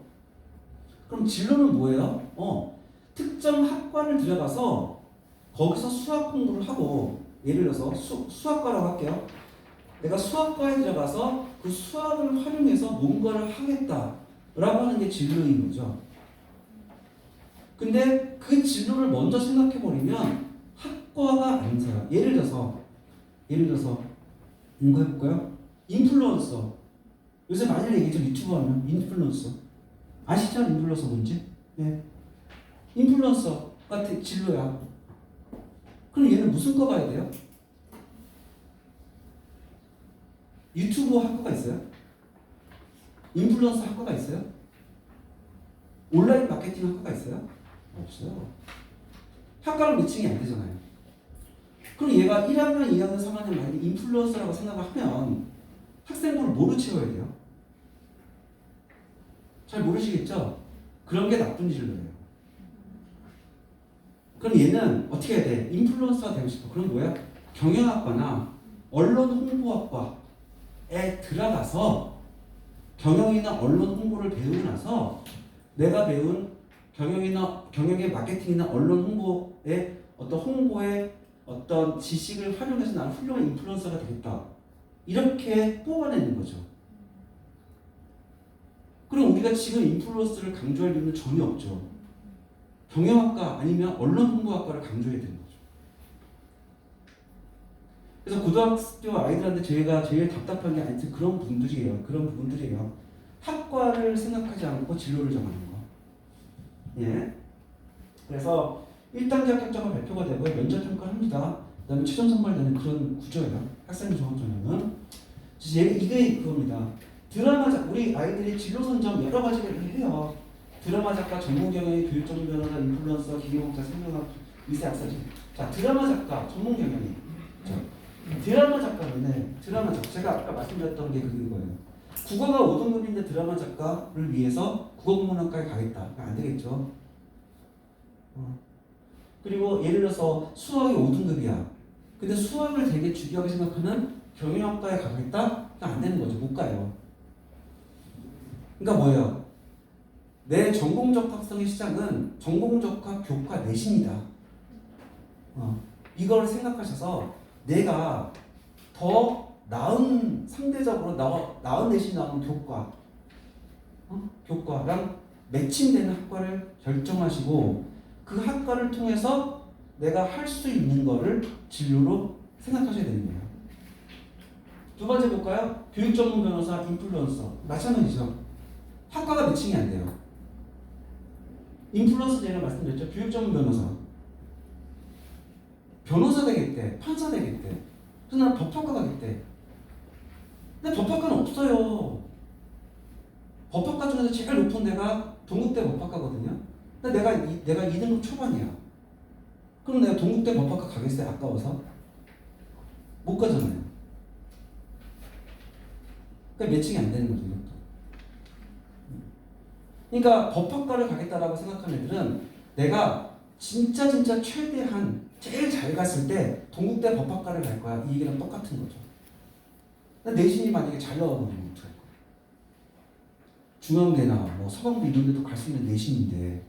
그럼 진로는 뭐예요? 특정 학과를 들어가서 거기서 수학 공부를 하고 예를 들어서 수학과라고 할게요. 내가 수학과에 들어가서 그 수학을 활용해서 뭔가를 하겠다라고 하는 게 진로인 거죠. 근데 그 진로를 먼저 생각해버리면 학과가 안 살아. 예를 들어서 이거 해볼까요? 인플루언서. 요새 많이 얘기했죠. 유튜브 하면 인플루언서. 아시죠? 인플루언서 뭔지? 네. 인플루언서가 진로야. 그럼 얘는 무슨 과 가야 돼요? 유튜브 학과가 있어요? 인플루언서 학과가 있어요? 온라인 마케팅 학과가 있어요? 없어요. 학과를 매칭이 안 되잖아요. 그럼 얘가 1학년, 2학년, 3학년 만약에 인플루언서라고 생각을 하면 학생부를 뭐로 채워야 돼요? 잘 모르시겠죠? 그런 게 나쁜 진로예요. 그럼 얘는 어떻게 해야 돼? 인플루언서가 되고 싶어. 그럼 뭐야? 경영학과나 언론홍보학과에 들어가서 경영이나 언론 홍보를 배우고 나서 내가 배운 경영의 마케팅이나 언론 홍보의 홍보의 어떤 지식을 활용해서 나는 훌륭한 인플루언서가 되겠다. 이렇게 뽑아내는 거죠. 그럼 우리가 지금 인플루언서를 강조할 이유는 전혀 없죠. 경영학과 아니면 언론 홍보학과를 강조해야 되는 거죠. 그래서 고등학교 아이들한테 저희가 제일 답답한 게 아니지 그런 분들이에요. 그런 부분들이에요. 학과를 생각하지 않고 진로를 정하는 거. 예. 그래서 1단계 합격자가 발표가 되고 면접 평가를 합니다. 그다음에 최종 선발되는 그런 구조예요. 학생 종합전형은. 이게 그겁니다. 드라마 작 우리 아이들이 진로 선정 여러 가지를 해요. 드라마 작가, 전문 경영의 교육 전문 변호사, 인플루언서, 기계공사, 생명학, 의사 약사지. 자, 드라마 작가, 전문 경영이. 자, 드라마 작가는 드라마 작가 제가 아까 말씀드렸던 게 그거예요. 국어가 5등급인데 드라마 작가를 위해서 국어국문학과에 가겠다. 안 되겠죠. 그리고 예를 들어서 수학이 5등급이야. 근데 수학을 되게 중요하게 생각하는 경영학과에 가겠다? 안 되는 거죠. 못 가요. 그러니까 뭐예요? 내 전공적 학성의 시작은 전공적과 교과 내신이다. 이걸 생각하셔서 내가 더 나은 상대적으로 나은 내신 나오는 교과랑 매칭되는 학과를 결정하시고 그 학과를 통해서 내가 할 수 있는 거를 진로로 생각하셔야 되는 거예요. 두 번째 볼까요? 교육 전문 변호사, 인플루언서. 마찬가지죠. 학과가 매칭이 안 돼요. 인플루언서 제가 말씀드렸죠. 교육 전문 변호사. 변호사 되겠대. 판사 되겠대. 그래서 나는 법학과 가겠대. 근데 법학과는 없어요. 법학과 중에서 제일 높은 데가 동국대 법학과거든요. 근데 내가 2등급 초반이야. 그럼 내가 동국대 법학과 가겠어요? 아까워서? 못 가잖아요. 그러니까 매칭이 안 되는 거죠. 이것도. 그러니까 법학과를 가겠다라고 생각하는 애들은 내가 진짜 최대한 제일 잘 갔을 때 동국대 법학과를 갈 거야. 이 얘기랑 똑같은 거죠. 내신이 만약에 잘 나오면 어떡할 거야? 중앙대나 뭐 서강대 이런 데도 갈 수 있는 내신인데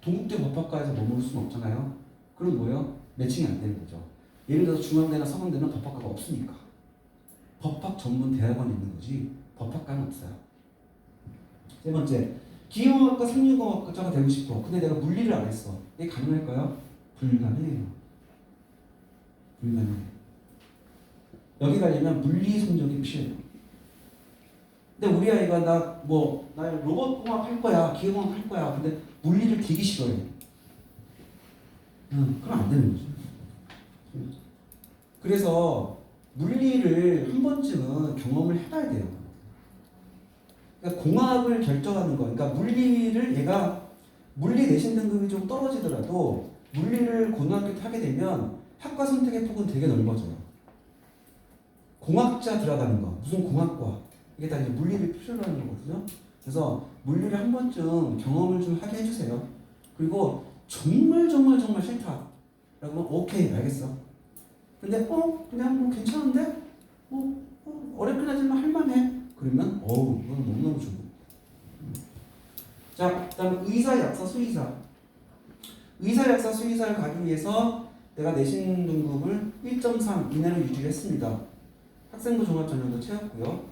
동국대 법학과에서 머무를 수는 없잖아요. 그럼 뭐예요? 매칭이 안 되는 거죠. 예를 들어서 중앙대나 서강대는 법학과가 없으니까 법학 전문 대학원이 있는 거지 법학과는 없어요. 세 번째, 기계공학과, 생명공학과가 되고 싶어. 근데 내가 물리를 안 했어. 이게 가능할까요? 불가능해요. 불가능해요. 여기 가려면 물리 성적이 필요해요. 근데 우리 아이가 나 로봇공학 할 거야, 기계공학 할 거야. 근데 물리를 되게 싫어해. 그럼 안 되는 거죠. 그래서 물리를 한 번쯤은 경험을 해봐야 돼요. 그러니까 공학을 결정하는 거. 그러니까 물리를 얘가 물리 내신 등급이 좀 떨어지더라도 물리를 고등학교 때 하게 되면 학과 선택의 폭은 되게 넓어져요. 공학자 들어가는 거, 무슨 공학과 이게 다 이제 물리를 필요로 하는 거거든요. 그래서 물리를 한 번쯤 경험을 좀 하게 해주세요. 그리고 정말 싫다. 라고 하면 오케이 알겠어. 근데 그냥 뭐 괜찮은데 어렵긴 하지만 할만해. 그러면 이건 너무너무 좋은 거예요. 자, 그다음에 의사, 약사, 수의사. 의사, 약사, 수의사를 가기 위해서 내가 내신 등급을 1.3 이내로 유지했습니다. 학생부 종합 전형도 채웠고요.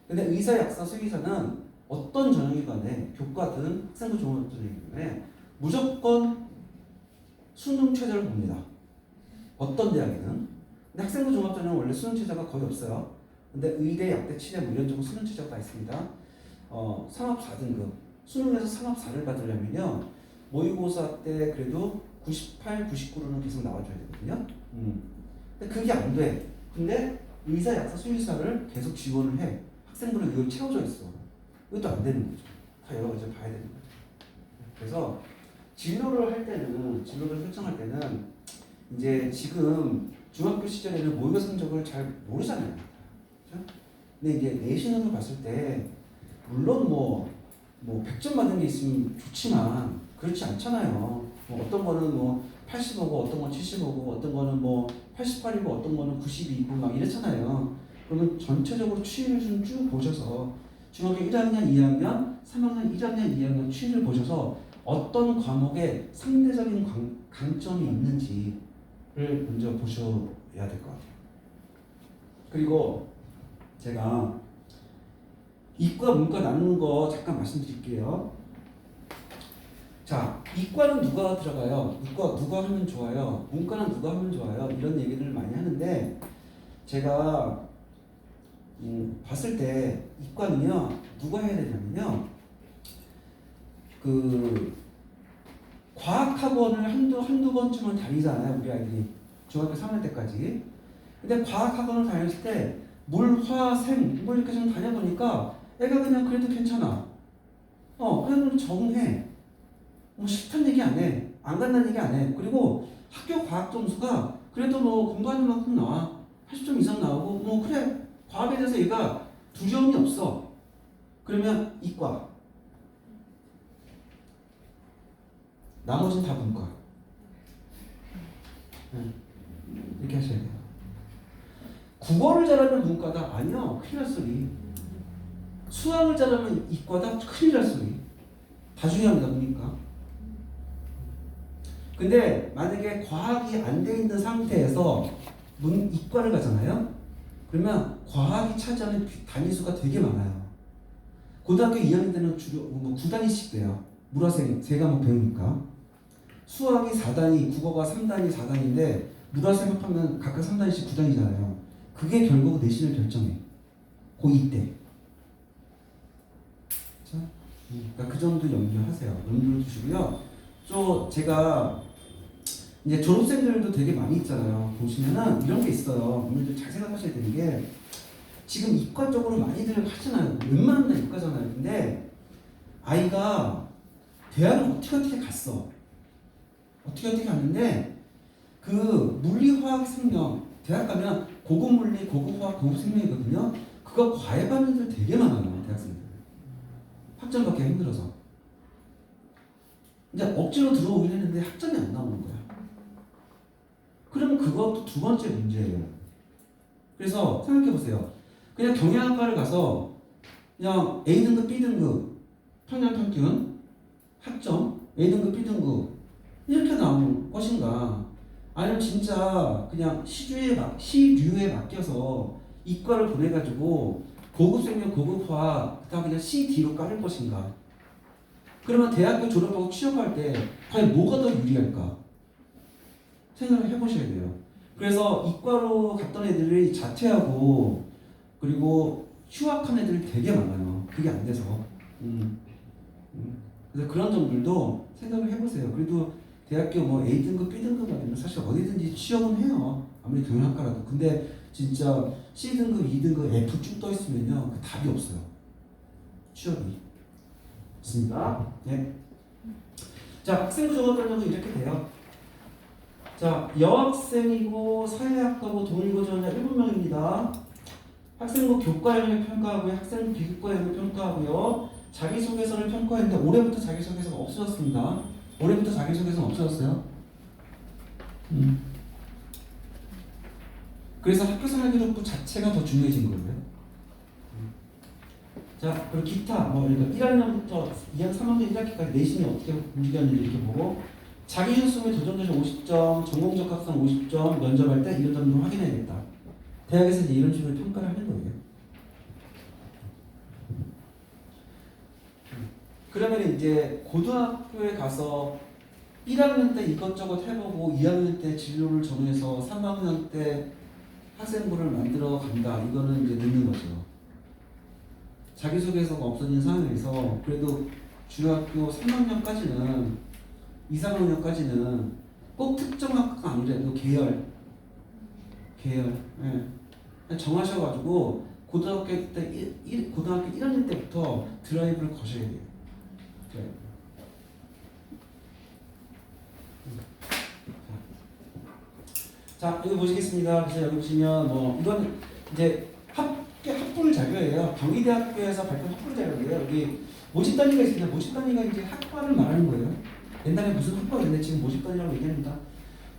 근데 의사, 약사, 수의사는 어떤 전형이 간에 교과든 학생부 종합 전형이기 무조건 수능 최저를 봅니다. 어떤 대학이든. 근데 학생부 종합 전형은 원래 수능 최저가 거의 없어요. 근데 의대, 약대, 치대 뭐 이런 쪽은 수능 최저가 있습니다. 상업 4등급. 수능에서 상업 4를 받으려면요. 모의고사 때 그래도 98, 99로는 계속 나와줘야 되거든요. 근데 그게 안 돼. 근데 의사, 약사, 수의사를 계속 지원을 해. 학생부는 이걸 채워져 있어. 이것도 안 되는 거죠. 다 여러 가지 봐야 되는 거죠. 그래서 진로를 설정할 때는 이제 지금 중학교 시절에는 모의고사 성적을 잘 모르잖아요. 그렇죠? 근데 이제 내신으로 봤을 때 물론 뭐 100점 받은 게 있으면 좋지만 그렇지 않잖아요. 어떤 거는 85고 어떤 건 75고 어떤 거는 88이고 어떤 거는 92고 막 이렇잖아요. 그러면 전체적으로 추이를 좀 쭉 보셔서 중학교 1학년, 2학년, 3학년, 1학년, 2학년 추이를 보셔서 어떤 과목에 상대적인 강점이 있는지를 먼저 보셔야 될 것 같아요. 그리고 제가 이과, 문과 나누는 거 잠깐 말씀드릴게요. 자, 이과는 누가 들어가요? 이과 누가 하면 좋아요? 문과는 누가 하면 좋아요? 이런 얘기를 많이 하는데 제가 봤을 때 이과는요 누가 해야 되냐면요 그 과학학원을 한두 번쯤은 다니잖아요 우리 아이들이 중학교 3학년 때까지. 근데 과학학원을 다녔을 때 물, 화, 생 뭐 이렇게 좀 다녀보니까 애가 그냥 그래도 괜찮아. 그래도 적응해. 뭐 싫다는 얘기 안 해. 안 간다는 얘기 안 해. 그리고 학교 과학 점수가 그래도 뭐 공부하는 만큼 나와. 80점 이상 나오고 뭐 그래. 과학에 대해서 얘가 두려움이 없어. 그러면 이과. 나머지는 다 문과. 이렇게 하셔야 돼요. 국어를 잘하면 문과다? 아니요. 큰일 날 소리. 수학을 잘하면 이과다? 큰일 날 소리. 다 중요합니다. 보니까. 근데 만약에 과학이 안 돼 있는 상태에서 이과를 가잖아요. 그러면 과학이 차지하는 단위수가 되게 많아요. 고등학교 2학년 때는 주로 9단위씩 돼요. 물화생 3과목 배우니까. 수학이 4단위, 국어가 3단위, 4단위인데 물화생 합하면 각각 3단위씩 9단위잖아요. 그게 결국 내신을 결정해. 고2 때. 자, 그러니까 그 정도 염두하세요. 염두를 두시고요. 또 제가 이제 졸업생들도 되게 많이 있잖아요. 보시면은 이런 게 있어요. 오늘도 잘 생각하셔야 되는 게 지금 이과 쪽으로 많이들 하잖아요. 웬만하면 다 이과잖아요. 근데 아이가 대학을 어떻게 갔어. 어떻게 갔는데 그 물리화학 생명 대학 가면 고급 물리, 고급 화학, 고급 생명이거든요. 그거 과외받는 애들 되게 많아요. 대학생들. 학점 받기가 힘들어서. 이제 억지로 들어오긴 했는데 학점이 안 나오는 거야. 그러면 그것도 두 번째 문제예요. 그래서 생각해보세요. 그냥 경영학과를 가서 그냥 A등급, B등급, 평균, 학점, A등급, B등급 이렇게 나올 것인가 아니면 진짜 그냥 시류에 맡겨서 이과를 보내가지고 고급 생명, 고급 화학 그다음 그냥 C, D로 깔을 것인가. 그러면 대학교 졸업하고 취업할 때 과연 뭐가 더 유리할까 생각을 해보셔야 돼요. 그래서 이과로 갔던 애들이 자퇴하고 그리고 휴학한 애들이 되게 많아요. 그게 안 돼서. 그래서 그런 점들도 생각을 해보세요. 그래도 대학교 뭐 A등급, B등급 받으면 사실 어디든지 취업은 해요. 아무리 경영학과라도. 근데 진짜 C등급, 2등급, F 쭉 떠있으면요. 그 답이 없어요. 취업이. 있습니다. 네. 자, 학생부 종합 전형은 이렇게 돼요. 자, 여학생이고 사회학과고 동일고 전형 7명입니다. 학생부 교과 영역 평가하고요. 학생부 비교과 영역 평가하고요. 자기소개서를 평가했는데 올해부터 자기소개서가 없어졌습니다. 올해부터 자기소개서는 없어졌어요. 그래서 학교생활기록부 자체가 더 중요해진 거예요. 자, 그리고 기타 그러니까 1학년부터 2학 3학년 1학기까지 내신이 어떻게 움직였는지 이렇게 보고 자기준수의 도전도시 50점, 전공적 학생 50점, 면접할 때 이런 점도 확인해야겠다. 대학에서 이제 이런 식으로 평가를 하는 거예요. 그러면 이제 고등학교에 가서 1학년 때 이것저것 해보고 2학년 때 진로를 정해서 3학년 때 학생부를 만들어 간다. 이거는 이제 늦는 거죠. 자기소개서가 없어진 상황에서 그래도 중학교 3학년까지는 2, 3학년까지는 꼭 특정 학과가 아니라도 계열 정하셔가지고 고등학교 1학년 때부터 드라이브를 거셔야 돼요. 자, 여기 보시겠습니다. 그래서 여기 보시면 이건 이제 학부 자료예요. 경희대학교에서 발표한 학부 자료예요. 여기 모집 단위가 있습니다. 모집 단위가 이제 학과를 말하는 거예요. 옛날에 무슨 학과가 있는데 지금 모집 단위라고 얘기합니다.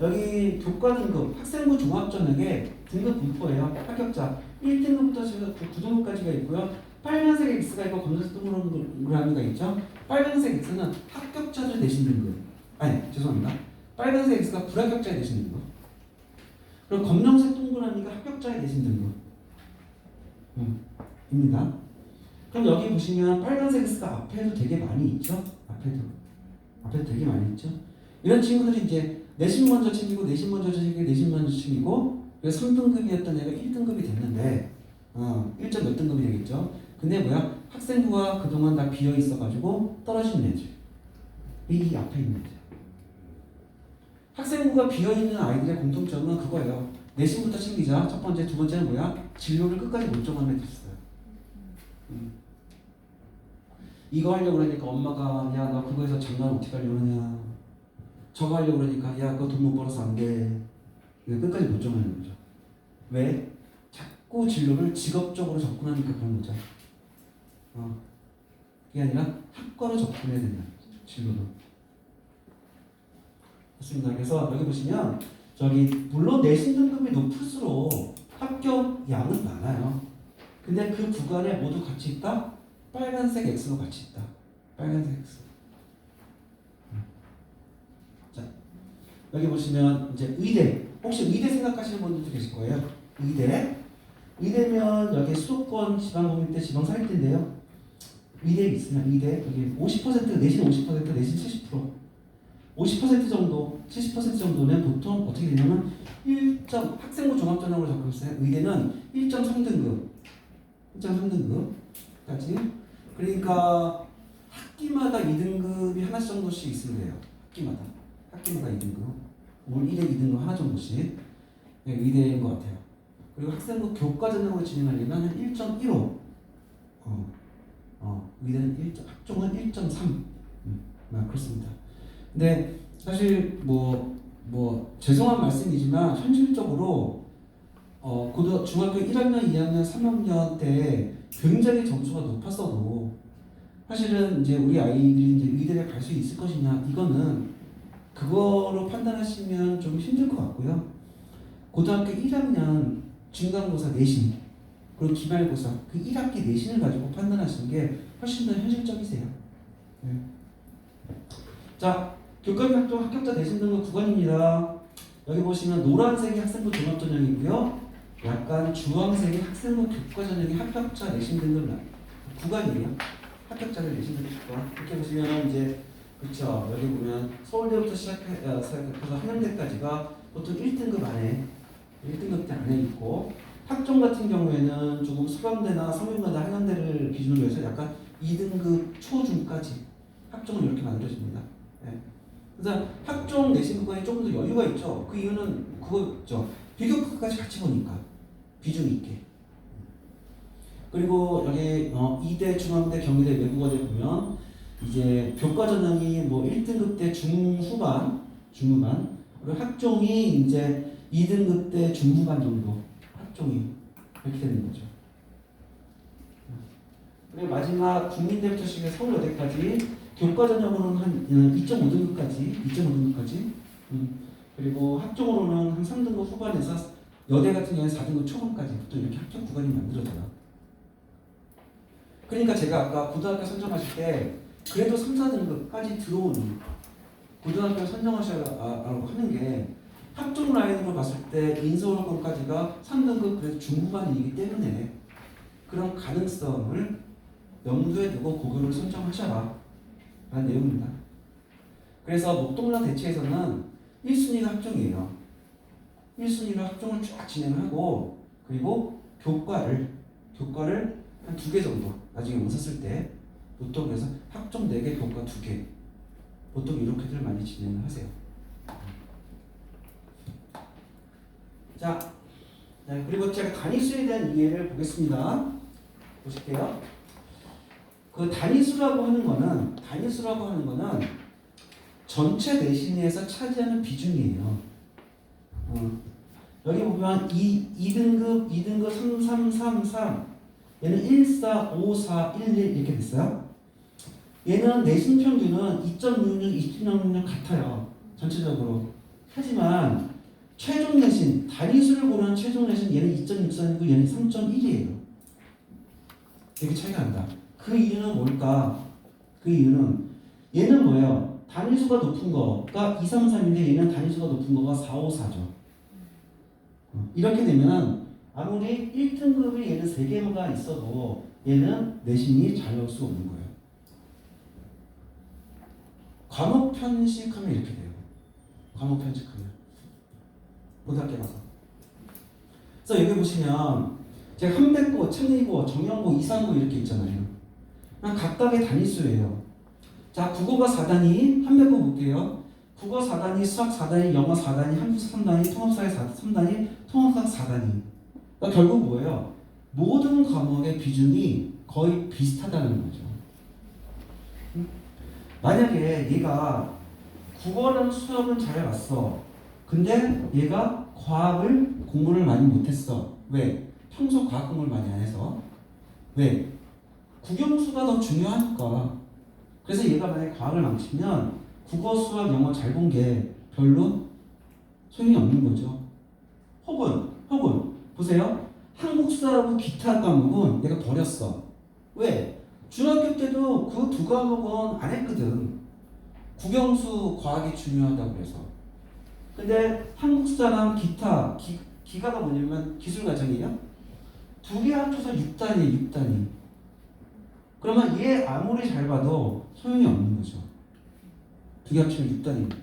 여기 교과 등급, 학생부 종합전형에 등급 분포예요. 합격자 1등급부터 9등급까지가 있고요. 빨간색 X가 있고 검정색 동그라미가 있죠. 빨간색 X는 합격자들 내신 등급. 아니, 죄송합니다. 빨간색 X가 불합격자의 내신 등급. 그리고 검정색 동그라미가 합격자의 내신 등급. 입니다. 그럼 여기 보시면 빨간색 X가 앞에도 되게 많이 있죠. 앞에도 되게 많이 있죠. 이런 친구들이 이제 내신 먼저 챙기고 내신 먼저 챙기고 내신 먼저 챙기고 그래서 3등급이었던 애가 1등급이 됐는데 1점 몇 등급이 되겠죠. 근데 뭐야? 학생부가 그동안 다 비어 있어가지고 떨어진 애들. 이 앞에 있는 애들. 학생부가 비어 있는 아이들의 공통점은 그거예요. 내신부터 챙기자. 첫 번째, 두 번째는 뭐야? 진로를 끝까지 못 정하는 애들 있어요. 이거 하려고 그러니까 엄마가 야 너 그거에서 장난 어떻게 하려고 그러냐. 저거 하려고 그러니까 야 그거 돈 못 벌어서 안 돼. 끝까지 못 정하는 거죠. 왜? 자꾸 진로를 직업적으로 접근하니까 그런 거죠. 그게 아니라 학과로 접근해야 된다. 진로로. 맞습니다. 그래서 여기 보시면 저기 물론 내신 등급이 높을수록 합격 양은 많아요. 근데 그 구간에 모두 같이 있다? 빨간색 X로 같이 있다. 빨간색 X. 자, 여기 보시면 이제 의대. 혹시 의대 생각하시는 분들도 계실 거예요. 의대. 의대면 여기 수도권 지방공립대 지방사립대인데요. 의대 있으면 의대 여기 50% 내신 50% 내신 70% 50% 정도 70% 정도면 보통 어떻게 되냐면 1점 학생부 종합전형으로 적용했어요. 의대는 1.3등급 1.3등급까지. 그러니까 학기마다 2등급이 하나씩 정도씩 있으면 돼요. 학기마다 2등급. 올 1회 2등급 하나 정도씩. 네, 의대인 것 같아요. 그리고 학생부 교과전형으로 진행하려면 한 1.15. 의대는 학종은 1.3. 그렇습니다. 근데 사실 뭐 죄송한 말씀이지만 현실적으로 중학교 1학년, 2학년, 3학년 때 굉장히 점수가 높았어도 사실은 이제 우리 아이들이 이제 의대를 갈 수 있을 것이냐 이거는 그거로 판단하시면 좀 힘들 것 같고요. 고등학교 1학년 중간고사 내신 그리고 기말고사 그 1학기 내신을 가지고 판단하시는 게 훨씬 더 현실적이세요. 네. 자, 교과비 학종 합격자 내신 등급 구간입니다. 여기 보시면 노란색이 학생부 종합전형이고요. 약간 주황색이 학생부 교과전형이 합격자 내신 등급 구간이에요. 합격자들 내신 등급 구간. 이렇게 보시면 이제 그렇죠. 여기 보면 서울대부터 시작해서 한양대까지가 보통 1등급 안에 1등급 대 안에 있고 학종 같은 경우에는 조금 서강대나 성균관대 한양대를 기준으로 해서 약간 2등급 초중까지 학종은 이렇게 만들어집니다. 네. 그래서 학종 내신 구간이 조금 더 여유가 있죠. 그 이유는 그거죠. 비교과까지 같이 보니까 비중 있게. 그리고 여기 이대, 중앙대, 경희대, 외국어대 보면 이제 교과 전형이 뭐 1등급 대 중후반, 그리고 학종이 이제 2등급 대 중후반 정도 학종이 이렇게 되는 거죠. 그리고 마지막 국민대부터 시작해서 서울여대까지 교과 전형으로는 한 2.5등급까지, 그리고 학종으로는 한 3등급 후반에서 여대 같은 경우는 4등급 초반까지 또 이렇게 합격 구간이 만들어져요. 그러니까 제가 아까 고등학교 선정하실 때 그래도 3, 4등급까지 들어오는 고등학교 선정하시라고 하는 게 학종 라인으로 봤을 때 인서울권까지가 3등급 그래도 중후반이기 때문에 그런 가능성을 염두에 두고 고교를 선정하셔라 라는 내용입니다. 그래서 목동랑 대치에서는 1순위가 학종이에요. 1순위로 학종을 쫙 진행하고 그리고 교과를 한 2개 정도 나중에 오셨을 때 보통 그래서 학종 4개, 교과 2개 보통 이렇게들 많이 진행을 하세요. 자, 그리고 제가 단위수에 대한 이해를 보겠습니다. 보실게요. 그 단위수라고 하는 거는 전체 내신에서 차지하는 비중이에요. 여기 보면 2등급 3, 3, 3, 3 얘는 1, 4, 5, 4, 1, 1 이렇게 됐어요. 얘는 내신 평균은 2.66, 2.66 같아요. 전체적으로. 하지만 최종 내신, 단위수를 고르는 최종 내신 얘는 2.64이고 얘는 3.1이에요. 이렇게 차이가 난다. 그 이유는 뭘까? 그 이유는 얘는 뭐예요? 단위수가 높은 거가 2, 3, 3인데 얘는 단위수가 높은 거가 4, 5, 4죠. 이렇게 되면 아무리 1등급이 얘는 3개가 있어도 얘는 내신이 잘 나올 수 없는 거예요. 과목 편식하면 이렇게 돼요. 과목 편식하면 고등학교 가서 그래서 여기 보시면 제가 한백고, 창의고, 정형고, 이상고 이렇게 있잖아요. 그냥 각각의 단위수예요. 자, 국어가 4단위, 한백고 볼게요. 국어 4단위, 수학 4단위, 영어 4단위, 한국사 3단위, 통합사회 3단위, 통합학 4단위. 그러니까 결국 뭐예요? 모든 과목의 비중이 거의 비슷하다는 거죠. 만약에 얘가 국어랑 수학은 잘 봤어. 근데 얘가 과학을 공부를 많이 못했어. 왜? 평소 과학 공부를 많이 안 해서. 왜? 국영수가 더 중요하니까. 그래서 얘가 만약에 과학을 망치면 국어, 수학, 영어 잘 본 게 별로 소용이 없는 거죠. 혹은 보세요. 한국사하고 기타 과목은 얘가 버렸어. 왜? 중학교 때도 그 두 과목은 안 했거든. 국영수 과학이 중요하다고 그래서. 근데 한국사랑 기타, 기가가 뭐냐면 기술과정이에요. 두 개 합쳐서 6단위, 6단위. 그러면 얘 아무리 잘 봐도 소용이 없는 거죠. 두 개 합치면 6단위니까.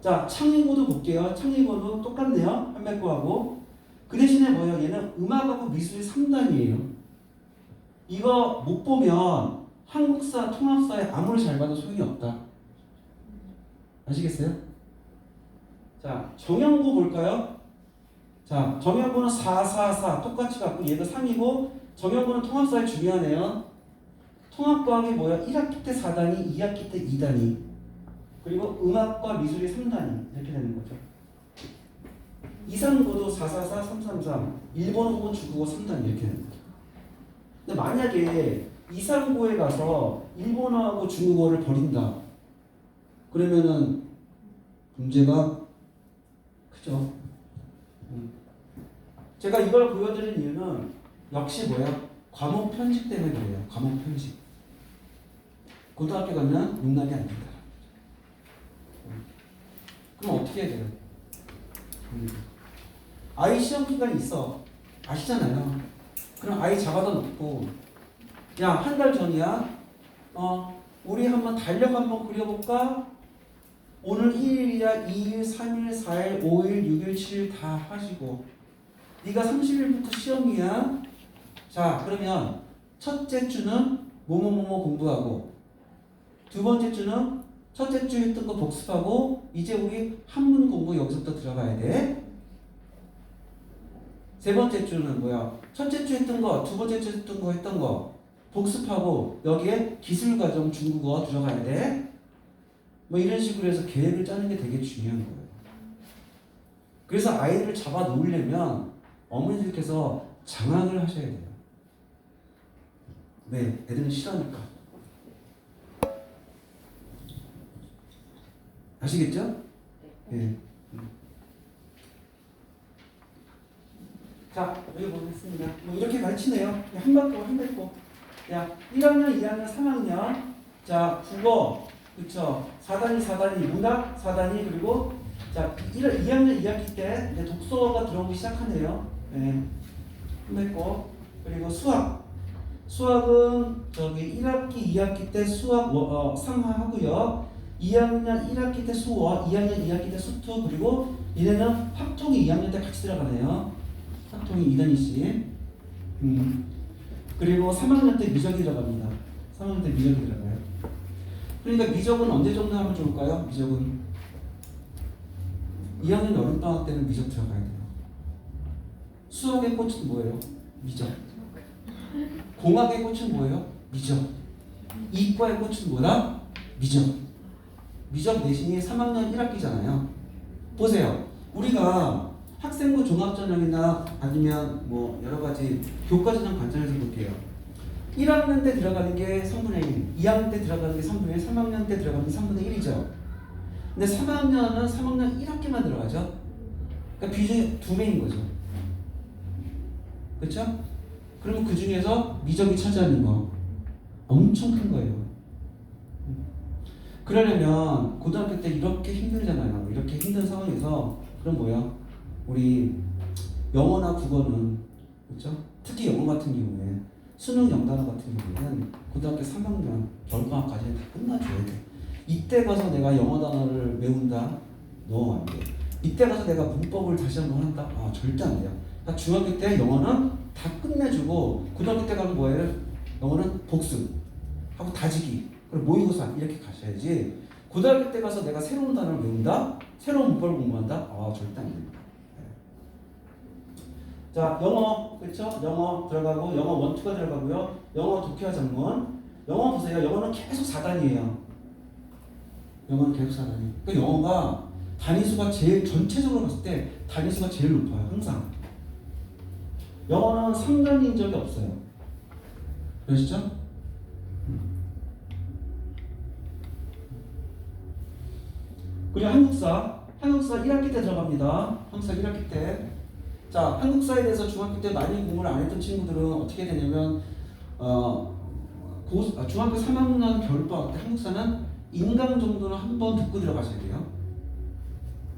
자, 창의고도 볼게요. 창의고도 똑같네요. 한백고하고. 그 대신에 뭐예요? 얘는 음악하고 미술이 3단위예요. 이거 못 보면 한국사, 통합사에 아무리 잘 봐도 소용이 없다. 아시겠어요? 자, 정형고 볼까요? 자, 정형고는 4, 4, 4 똑같이 갖고 얘도 3이고 정형고는 통합사에 중요하네요. 통합과학이 뭐야? 1학기 때 4단위, 2학기 때 2단위. 그리고 음악과 미술이 3단위. 이렇게 되는 거죠. 이상고도 4, 4, 4, 3, 3, 3. 일본어 혹은 중국어 3단위 이렇게 되는 거죠. 근데 만약에 이상고에 가서 일본어하고 중국어를 버린다. 그러면은 문제가 크죠. 제가 이걸 보여드린 이유는 역시 뭐야? 과목 편식 때문에 그래요. 과목 편식. 고등학교 가면 용납이 안 된다. 그럼 어떻게 해야 돼요? 아이 시험 기간이 있어. 아시잖아요. 그럼 아이 잡아다 놓고 야, 한 달 전이야. 우리 한번 달력 한번 그려볼까? 오늘 1일이야. 2일, 3일, 4일, 5일, 6일, 7일 다 하시고 네가 30일부터 시험이야. 자, 그러면 첫째 주는 뭐뭐뭐뭐 공부하고 두 번째 주는 첫째 주 했던 거 복습하고 이제 우리 한문 공부 여기서부터 들어가야 돼. 세 번째 주는 뭐야? 첫째 주 했던 거, 두 번째 주 했던 거 복습하고 여기에 기술과정 중국어 들어가야 돼. 뭐 이런 식으로 해서 계획을 짜는 게 되게 중요한 거예요. 그래서 아이를 잡아 놓으려면 어머니들께서 장악을 하셔야 돼요. 네, 애들은 싫어하니까. 아시겠죠? 네. 자, 여기 보겠습니다. 뭐 이렇게 가르치네요. 한 바퀴고 한 바퀴고. 야, 1학년, 2학년, 3학년. 자, 국어, 그쵸? 4단위, 4단위, 문학 4단위, 그리고 자, 2학년 2학기 때 이제 독서가 들어오기 시작하네요. 네. 했고, 그리고 수학. 수학은 저기 1학기, 2학기 때 수학 상하하고요. 2학년 1학기 때 수어, 2학년 2학기 때 수투, 그리고 얘네는 합통이 2학년 때 같이 들어가네요. 합통이 2단위씩. 그리고 3학년 때 미적이 들어갑니다. 3학년 때 미적이 들어가요. 그러니까 미적은 언제 정도 하면 좋을까요? 미적은 2학년 여름방학 때는 미적 들어가야 돼요. 수학의 꽃은 뭐예요? 미적. 공학의 꽃은 뭐예요? 미적. 이과의 꽃은 뭐다? 미적. 미적 내신이 3학년 1학기잖아요. 보세요. 우리가 학생부 종합전형이나 아니면 뭐 여러 가지 교과전형 관점에서 볼게요. 1학년 때 들어가는 게 3분의 1, 2학년 때 들어가는 게 3분의 1, 3학년 때 들어가는 게 3분의 1이죠. 근데 3학년은 3학년 1학기만 들어가죠. 그러니까 비중이 2배인 거죠. 그렇죠? 그러면 그 중에서 미적이 차지하는 거 엄청 큰 거예요. 그러려면 고등학교 때 이렇게 힘들잖아요. 이렇게 힘든 상황에서 그럼 뭐야? 우리 영어나 국어는 그렇죠? 특히 영어 같은 경우에 수능 영단어 같은 경우에는 고등학교 3학년 겨울방학까지 다 끝나줘야 돼. 이때 가서 내가 영어 단어를 외운다? 너무 안 돼. 이때 가서 내가 문법을 다시 한번 한다? 아, 절대 안 돼요. 나 중학교 때 영어는 다 끝내주고 고등학교 때 가면 뭐예요? 영어는 복습 하고 다지기 그리고 모의고사 이렇게 가셔야지. 고등학교 때 가서 내가 새로운 단어를 외운다? 새로운 문법을 공부한다? 아, 절대 안 됩니다. 자, 영어, 그렇죠? 영어 들어가고 영어 원투가 들어가고요. 영어 독해와 전문. 영어 보세요. 영어는 계속 4단이에요. 영어는 계속 4단이에요. 그러니까 영어가 단위수가 제일 전체적으로 봤을 때 단위수가 제일 높아요. 항상. 영어는 3단위인 적이 없어요. 그러시죠? 그리고 한국사 1학기 때 들어갑니다. 한국사 1학기 때. 자, 한국사에 대해서 중학교 때 많이 공부를 안 했던 친구들은 어떻게 되냐면 중학교 3학년 겨울방학 때 한국사는 인강 정도는 한 번 듣고 들어가셔야 돼요.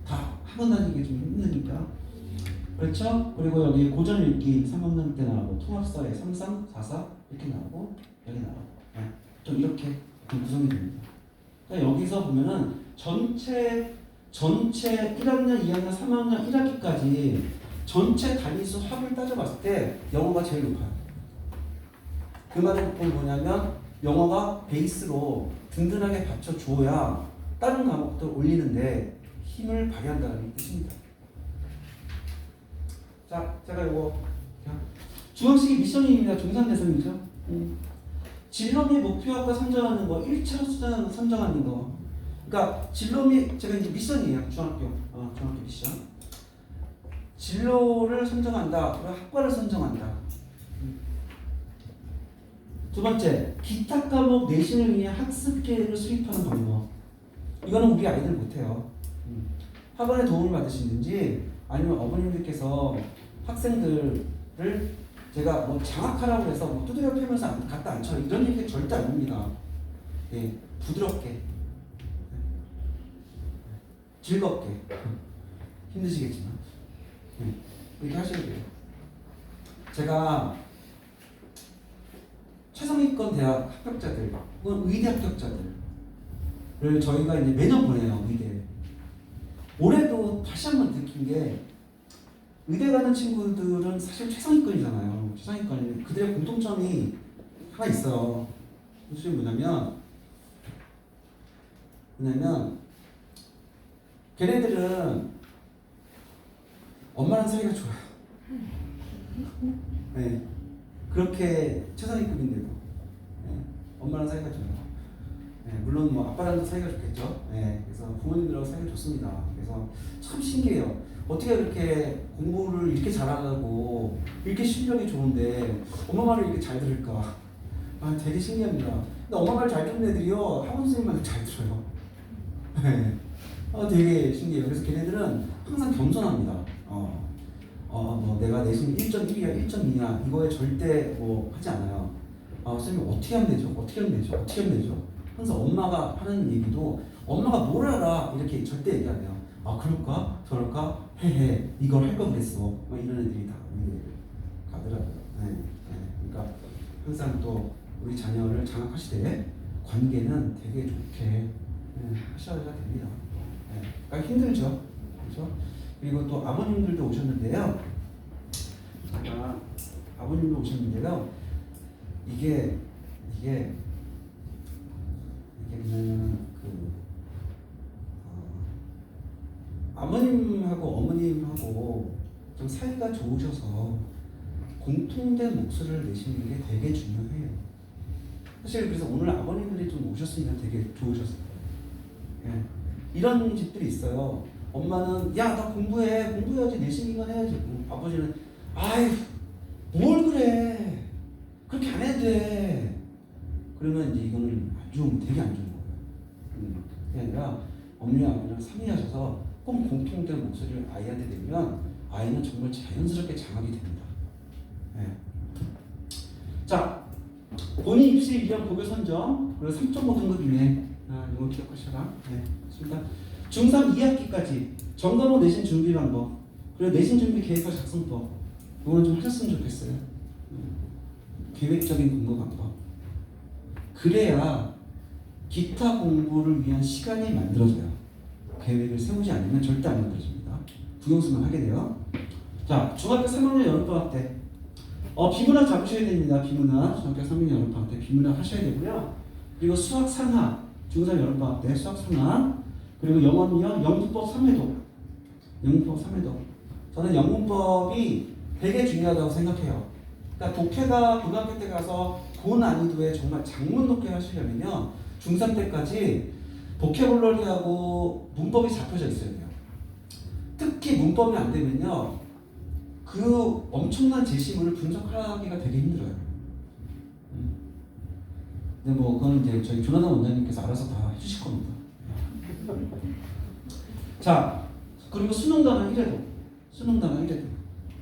다 학원 다니기 좀 힘드니까. 그렇죠? 그리고 여기 고전 읽기 3학년 때 나오고 통합사회 33, 44 이렇게 나오고 여기 나와요. 네. 좀 이렇게 구성이 됩니다. 그러니까 여기서 보면은 전체 1학년, 2학년, 3학년 1학기까지 전체 단위수 합을 따져봤을 때 영어가 제일 높아요. 그 말은 뭐냐면 영어가 베이스로 든든하게 받쳐줘야 다른 과목들 올리는데 힘을 발휘한다는 뜻입니다. 자, 제가 이거 중학식이 미션입니다. 중산 대상이죠. 진로미 목표학과 선정하는 거 1차로 선정하는 거. 그러니까 진로미 제가 이제 미션이에요. 중학교 미션. 진로를 선정한다. 그리고 학과를 선정한다. 두 번째, 기타 과목 내신을 위해 학습 계획을 수립하는 방법. 이거는 우리 아이들 못해요. 학원에 도움을 받으시는지 아니면 어머님들께서 학생들을 제가 뭐 장악하라고 해서 뭐 두드려 패면서 갖다 앉혀 이런 얘기 절대 안 합니다. 예, 부드럽게, 즐겁게, 힘드시겠지만 이렇게 하셔야 돼요. 제가 최상위권 대학 합격자들 혹은 의대 합격자들을 저희가 이제 매년 보내요. 의대. 올해도 다시 한번 느낀 게 의대 가는 친구들은 사실 최상위권이잖아요. 최상위권이 그들의 공통점이 하나 있어요. 그것이 뭐냐면 걔네들은 엄마랑 사이가 좋아요. 네, 그렇게 최상위급인데도 네, 엄마랑 사이가 좋아요. 네, 물론 뭐 아빠랑도 사이가 좋겠죠. 네, 그래서 부모님들하고 사이가 좋습니다. 그래서 참 신기해요. 어떻게 그렇게 공부를 이렇게 잘하고 이렇게 실력이 좋은데 엄마 말을 이렇게 잘 들을까? 아, 되게 신기합니다. 근데 엄마 말 잘 듣는 애들이요 학원 선생님 말을 잘 들어요. 네. 되게 신기해요. 그래서 걔네들은 항상 겸손합니다. 뭐 내가 내신 1.1이야, 1.2냐 이거에 절대 뭐 하지 않아요. 선생님 어떻게 하면 되죠? 어떻게 하면 되죠? 어떻게 하면 되죠? 항상 엄마가 하는 얘기도 엄마가 뭘 알아 이렇게 절대 얘기 안 해요. 아, 그럴까? 저럴까? 헤헤 이걸 할 거 그랬어. 막 이런 애들이 다 가더라고요. 네. 그러니까 항상 또 우리 자녀를 장악하시되 관계는 되게 좋게 하셔야 됩니다. 그러니까 힘들죠. 그렇죠? 그리고 또 아버님들도 오셨는데요. 아버님도 오셨는데요. 이게 그냥 아버님하고 어머님하고 좀 사이가 좋으셔서 공통된 목소리를 내시는 게 되게 중요해요. 사실 그래서 오늘 아버님들이 좀 오셨으면 되게 좋으셨을 거예요. 예. 이런 집들이 있어요. 엄마는 야, 나 공부해야지 내신기만 해야지. 아버지는 아이 뭘 그래 그렇게 안 해도 돼. 그러면 이제 이거는 되게 안 좋은 거예요. 그게 아니라 어머니 아버지랑 상의하셔서 꼭 공통된 목소리를 아이한테 내면 아이는 정말 자연스럽게 장악이 됩니다. 네. 자, 본인 입시 1년 고교 선정 그리고 3.5 등급 이내 이거 기억하셔라. 네, 좋습니다. 중3 2학기까지 전과목 내신 준비 방법 그리고 내신 준비 계획과 작성법 이거는 좀 하셨으면 좋겠어요. 계획적인 공부 방법. 그래야 기타 공부를 위한 시간이 만들어져요. 계획을 세우지 않으면 절대 안 만들어집니다. 국영수만 하게 돼요. 자, 중학교 3학년 여름방학 때 비문학 잡으셔야 됩니다. 비문학 중학교 3학년 여름방학 때 비문학 하셔야 되고요. 그리고 수학 상학 중3 여름방학 때 수학 상학, 그리고 영어는요 영문법 3회독. 영문법 3회독. 저는 영문법이 되게 중요하다고 생각해요. 그러니까 독해가 고등학교 때 가서 고난이도에 정말 장문 독해 하시려면요 중3 때까지 보캐블러리하고 문법이 잡혀져 있어야 돼요. 특히 문법이 안 되면요 그 엄청난 제시문을 분석하기가 되게 힘들어요. 근데 뭐 그건 이제 저희 조나단 원장님께서 알아서 다 해주실 겁니다. 자, 그리고 수능 단어 1회도. 수능 단어 1회도.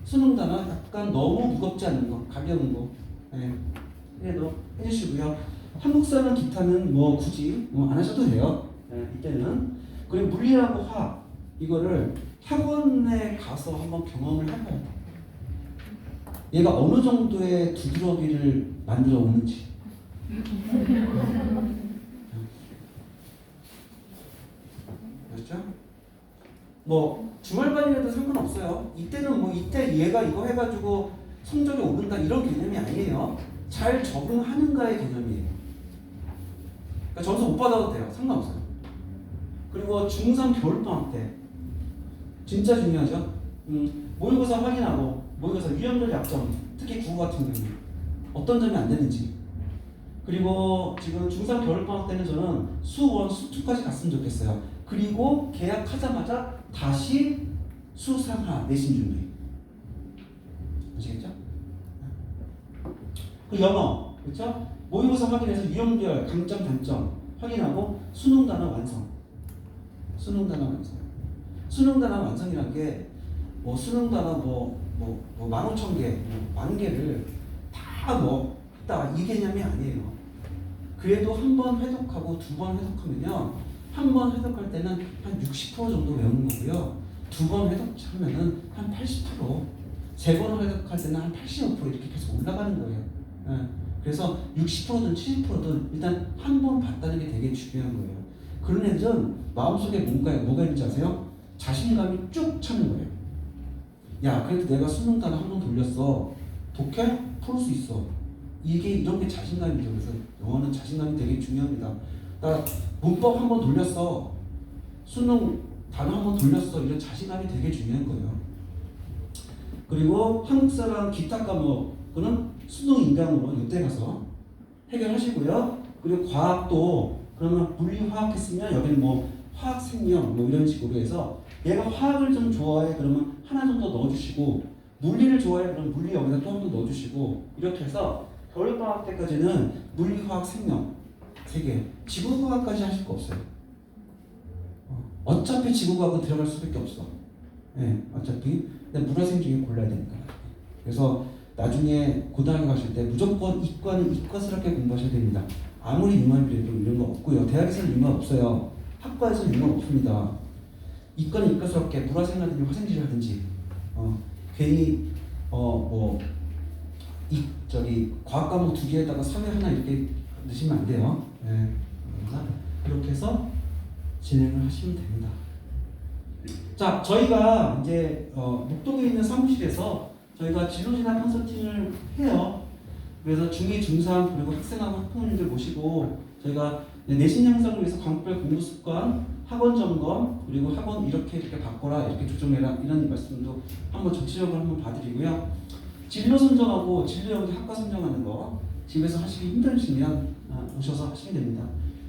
수능 단어 약간 너무 무겁지 않은 거, 가벼운 거. 네. 1회도 해주시고요. 한국사나 기타는 뭐 굳이 안 하셔도 돼요. 네, 이때는. 그리고 물리하고 화학 이거를 학원에 가서 한번 경험을 해봐야 돼. 얘가 어느 정도의 두드러기를 만들어 오는지. 그렇죠? 뭐 주말반이라도 상관없어요. 이때는 뭐 이때 얘가 이거 해가지고 성적이 오른다 이런 개념이 아니에요. 잘 적응하는가의 개념이에요. 그러니까 점수 못 받아도 돼요. 상관없어요. 그리고 중3 겨울방학 때 진짜 중요하죠. 모의고사 확인하고 모의고사 유형별 약점, 특히 국어 같은 경우 어떤 점이 안 되는지. 그리고 지금 중3 겨울방학 때는 저는 수1, 수2까지 갔으면 좋겠어요. 그리고 계약하자마자 다시 수3하 내신 준비. 아시겠죠? 그 영어, 그렇죠? 모의고사 확인해서 유형별, 강점, 단점 확인하고 수능 단어 완성. 수능 단어 완성. 수능 단어 완성이란 게 뭐 수능 단어 뭐 15,000개, 10,000개를 다 뭐 했다 이 개념이 아니에요. 그래도 한 번 회독하고 두 번 회독하면요, 한 번 회독할 때는 한 60% 정도 외우는 거고요. 두 번 회독하면은 한 80%, 세 번 회독할 때는 한 85% 이렇게 계속 올라가는 거예요. 예. 그래서 60%든 70%든 일단 한 번 봤다는 게 되게 중요한 거예요. 그런 애들은 마음속에 뭐가 있는지 아세요? 자신감이 쭉 차는 거예요. 야, 그래도 내가 수능 단어 한 번 돌렸어. 독해? 풀 수 있어. 이런 게 자신감이죠. 그래서 영어는 자신감이 되게 중요합니다. 나 문법 한 번 돌렸어. 수능 단어 한 번 돌렸어. 이런 자신감이 되게 중요한 거예요. 그리고 한국사랑 기타 과목은 수능 인강으로 이때 가서 해결하시고요. 그리고 과학도 그러면 물리 화학 했으면 여기는 뭐 화학 생명 뭐 이런 식으로 해서 얘가 화학을 좀 좋아해 그러면 하나 정도 넣어주시고, 물리를 좋아해 그러면 물리 여기다 또 한 번 넣어주시고, 이렇게 해서 겨울방학 때까지는 물리 화학 생명 3개, 지구과학까지 하실 거 없어요. 어차피 지구과학은 들어갈 수밖에 없어. 네, 어차피. 근데 물화생 중에 골라야 되니까. 그래서 나중에 고등학교 가실 때 무조건 이과는 이과스럽게 공부하셔야 됩니다. 아무리 융합이라도 이런 거 없고요. 대학에서는 융합 없어요. 학과에서는 융합 없습니다. 이과는 이과스럽게 물화생이라든지 화생지를 하든지 괜히 과학 과목 2개에다가 사회 하나 이렇게 넣으시면 안 돼요. 네. 이렇게 해서 진행을 하시면 됩니다. 자, 저희가 이제 목동에 있는 사무실에서 저희가 진로진학 컨설팅을 해요. 그래서 중2, 중3 그리고 학생하고 학부모님들 모시고 저희가 내신 향상을 위해서 과목별 공부 습관, 학원 점검, 그리고 학원 이렇게 바꿔라, 이렇게 조정해라 이런 말씀도 한번 전체적으로 한번 봐드리고요. 진로 선정하고 진로 연계 학과 선정하는 거 집에서 하시기 힘드시면 오셔서 하시면 됩니다.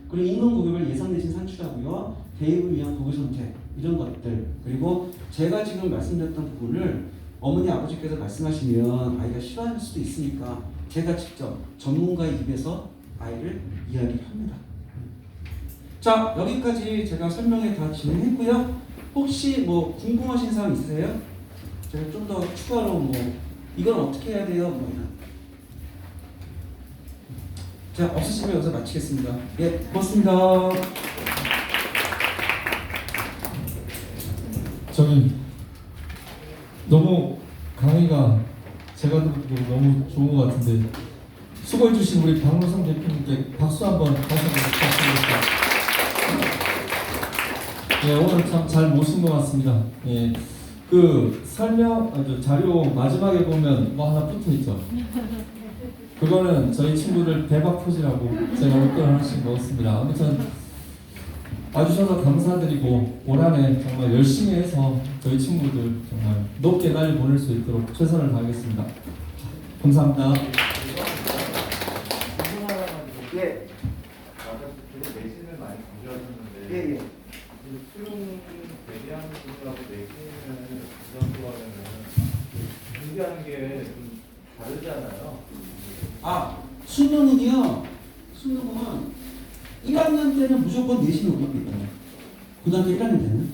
그리고 인근 고객을 예상 내신 산출하고요. 대입을 위한 고객 선택 이런 것들, 그리고 제가 지금 말씀드렸던 부분을 어머니 아버지께서 말씀하시면 아이가 싫어할 수도 있으니까 제가 직접 전문가의 입에서 아이를 이야기합니다. 자, 여기까지 제가 설명회 다 진행했고요. 혹시 뭐 궁금하신 사항 있으세요? 제가 좀 더 추가로 뭐 이건 어떻게 해야 돼요? 뭐 이런. 자, 없으시면 여기서 마치겠습니다. 예, 고맙습니다. 너무 강의가 제가 듣기로 너무 좋은 것 같은데 수고해주신 우리 박노상 대표님께 박수 한번 다시 한번 부탁드립니다. 예, 오늘 참 잘 모신 것 같습니다. 예, 그 자료 마지막에 보면 뭐 하나 붙어 있죠. 그거는 저희 친구들 대박 표지라고 제가 목돈 하나씩 먹었습니다. 아무튼 와주셔서 감사드리고 올 한해 정말 열심히 해서 저희 친구들 정말 높게 날 보낼 수 있도록 최선을 다하겠습니다. 감사합니다. 예, 맞아, 주로 내신을 많이 강조하셨는데 예, 예. 수능 대비하는 분들하고 내신을 강조하면은 준비하는 게 좀 다르잖아요. 수능은요. 수능은 1학년 때는 무조건 내신 오기가 있다. 고등학교 1학년 때는.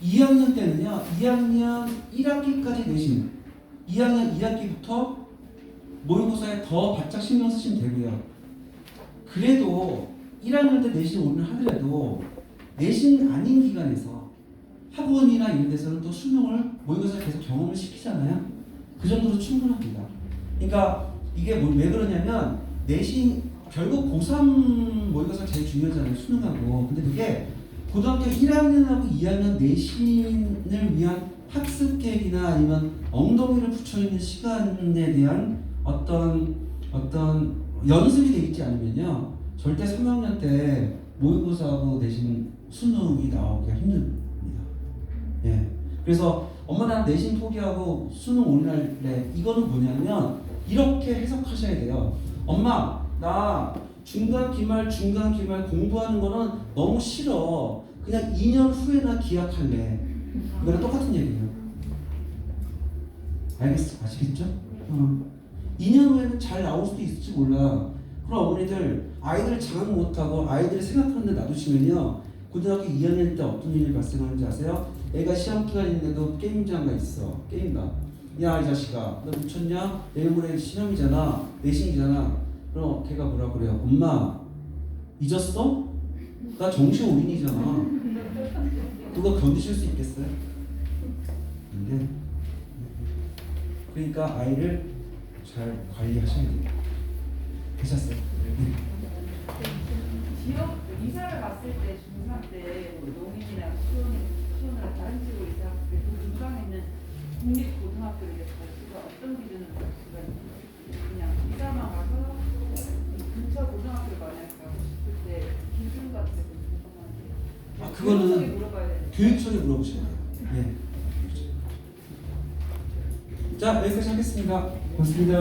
2학년 때는요. 2학년 1학기까지 내신. 2학년 2학기부터 모의고사에 더 바짝 신경 쓰시면 되고요. 그래도 1학년 때 내신 오면 하더라도 내신 아닌 기간에서 학원이나 이런 데서는 또 수능을 모의고사에 계속 경험을 시키잖아요. 그 정도로 충분합니다. 그러니까 이게 왜 그러냐면 내신 결국 고3 모의고사가 제일 중요하잖아요. 수능하고. 근데 그게 고등학교 1학년하고 2학년 내신을 위한 학습 계획이나 아니면 엉덩이를 붙여있는 시간에 대한 어떤 연습이 돼 있지 않으면요. 절대 3학년 때 모의고사하고 내신 수능이 나오기가 힘듭니다. 예. 그래서 엄마 나 내신 포기하고 수능 올릴래. 이거는 뭐냐면 이렇게 해석하셔야 돼요. 엄마 나 중간 기말 공부하는 거는 너무 싫어. 그냥 2년 후에나 기약할래. 이거랑 똑같은 얘기예요. 아시겠죠? 2년 후에는 잘 나올 수도 있을지 몰라. 그럼 어머니들 아이들 장악 못하고 아이들 생각하는 데 놔두시면요. 고등학교 2학년 때 어떤 일이 발생하는지 아세요? 애가 시험 기간인데도 게임장가 있어. 게임방. 야 이 자식아 너 미쳤냐? 내일 모레 시험이잖아. 내신이잖아. 그럼 걔가 뭐라 그래요? 엄마 잊었어? 나 정시올인이잖아. 그거 견디실 수 있겠어요? 근데 그러니까 아이를 잘 관리하셔야 돼요. 되셨어요? 지역 이사를 갔을 때 중3 때 농인이나 수원이나 다른 지역으로 이사 갔을 때 그 중간에 있는 국립고등학교를 갈 수가 어떤 기준으로 갈 수가 있는지 그냥 이사만 가서 근처 고등학교를 만약에 가고 싶을 때 기준 같은 거 궁금한데 그거는 물어봐야 되는데 교육청에 물어보셔야 돼요. 예. 자 여기까지 하겠습니다. 고맙습니다.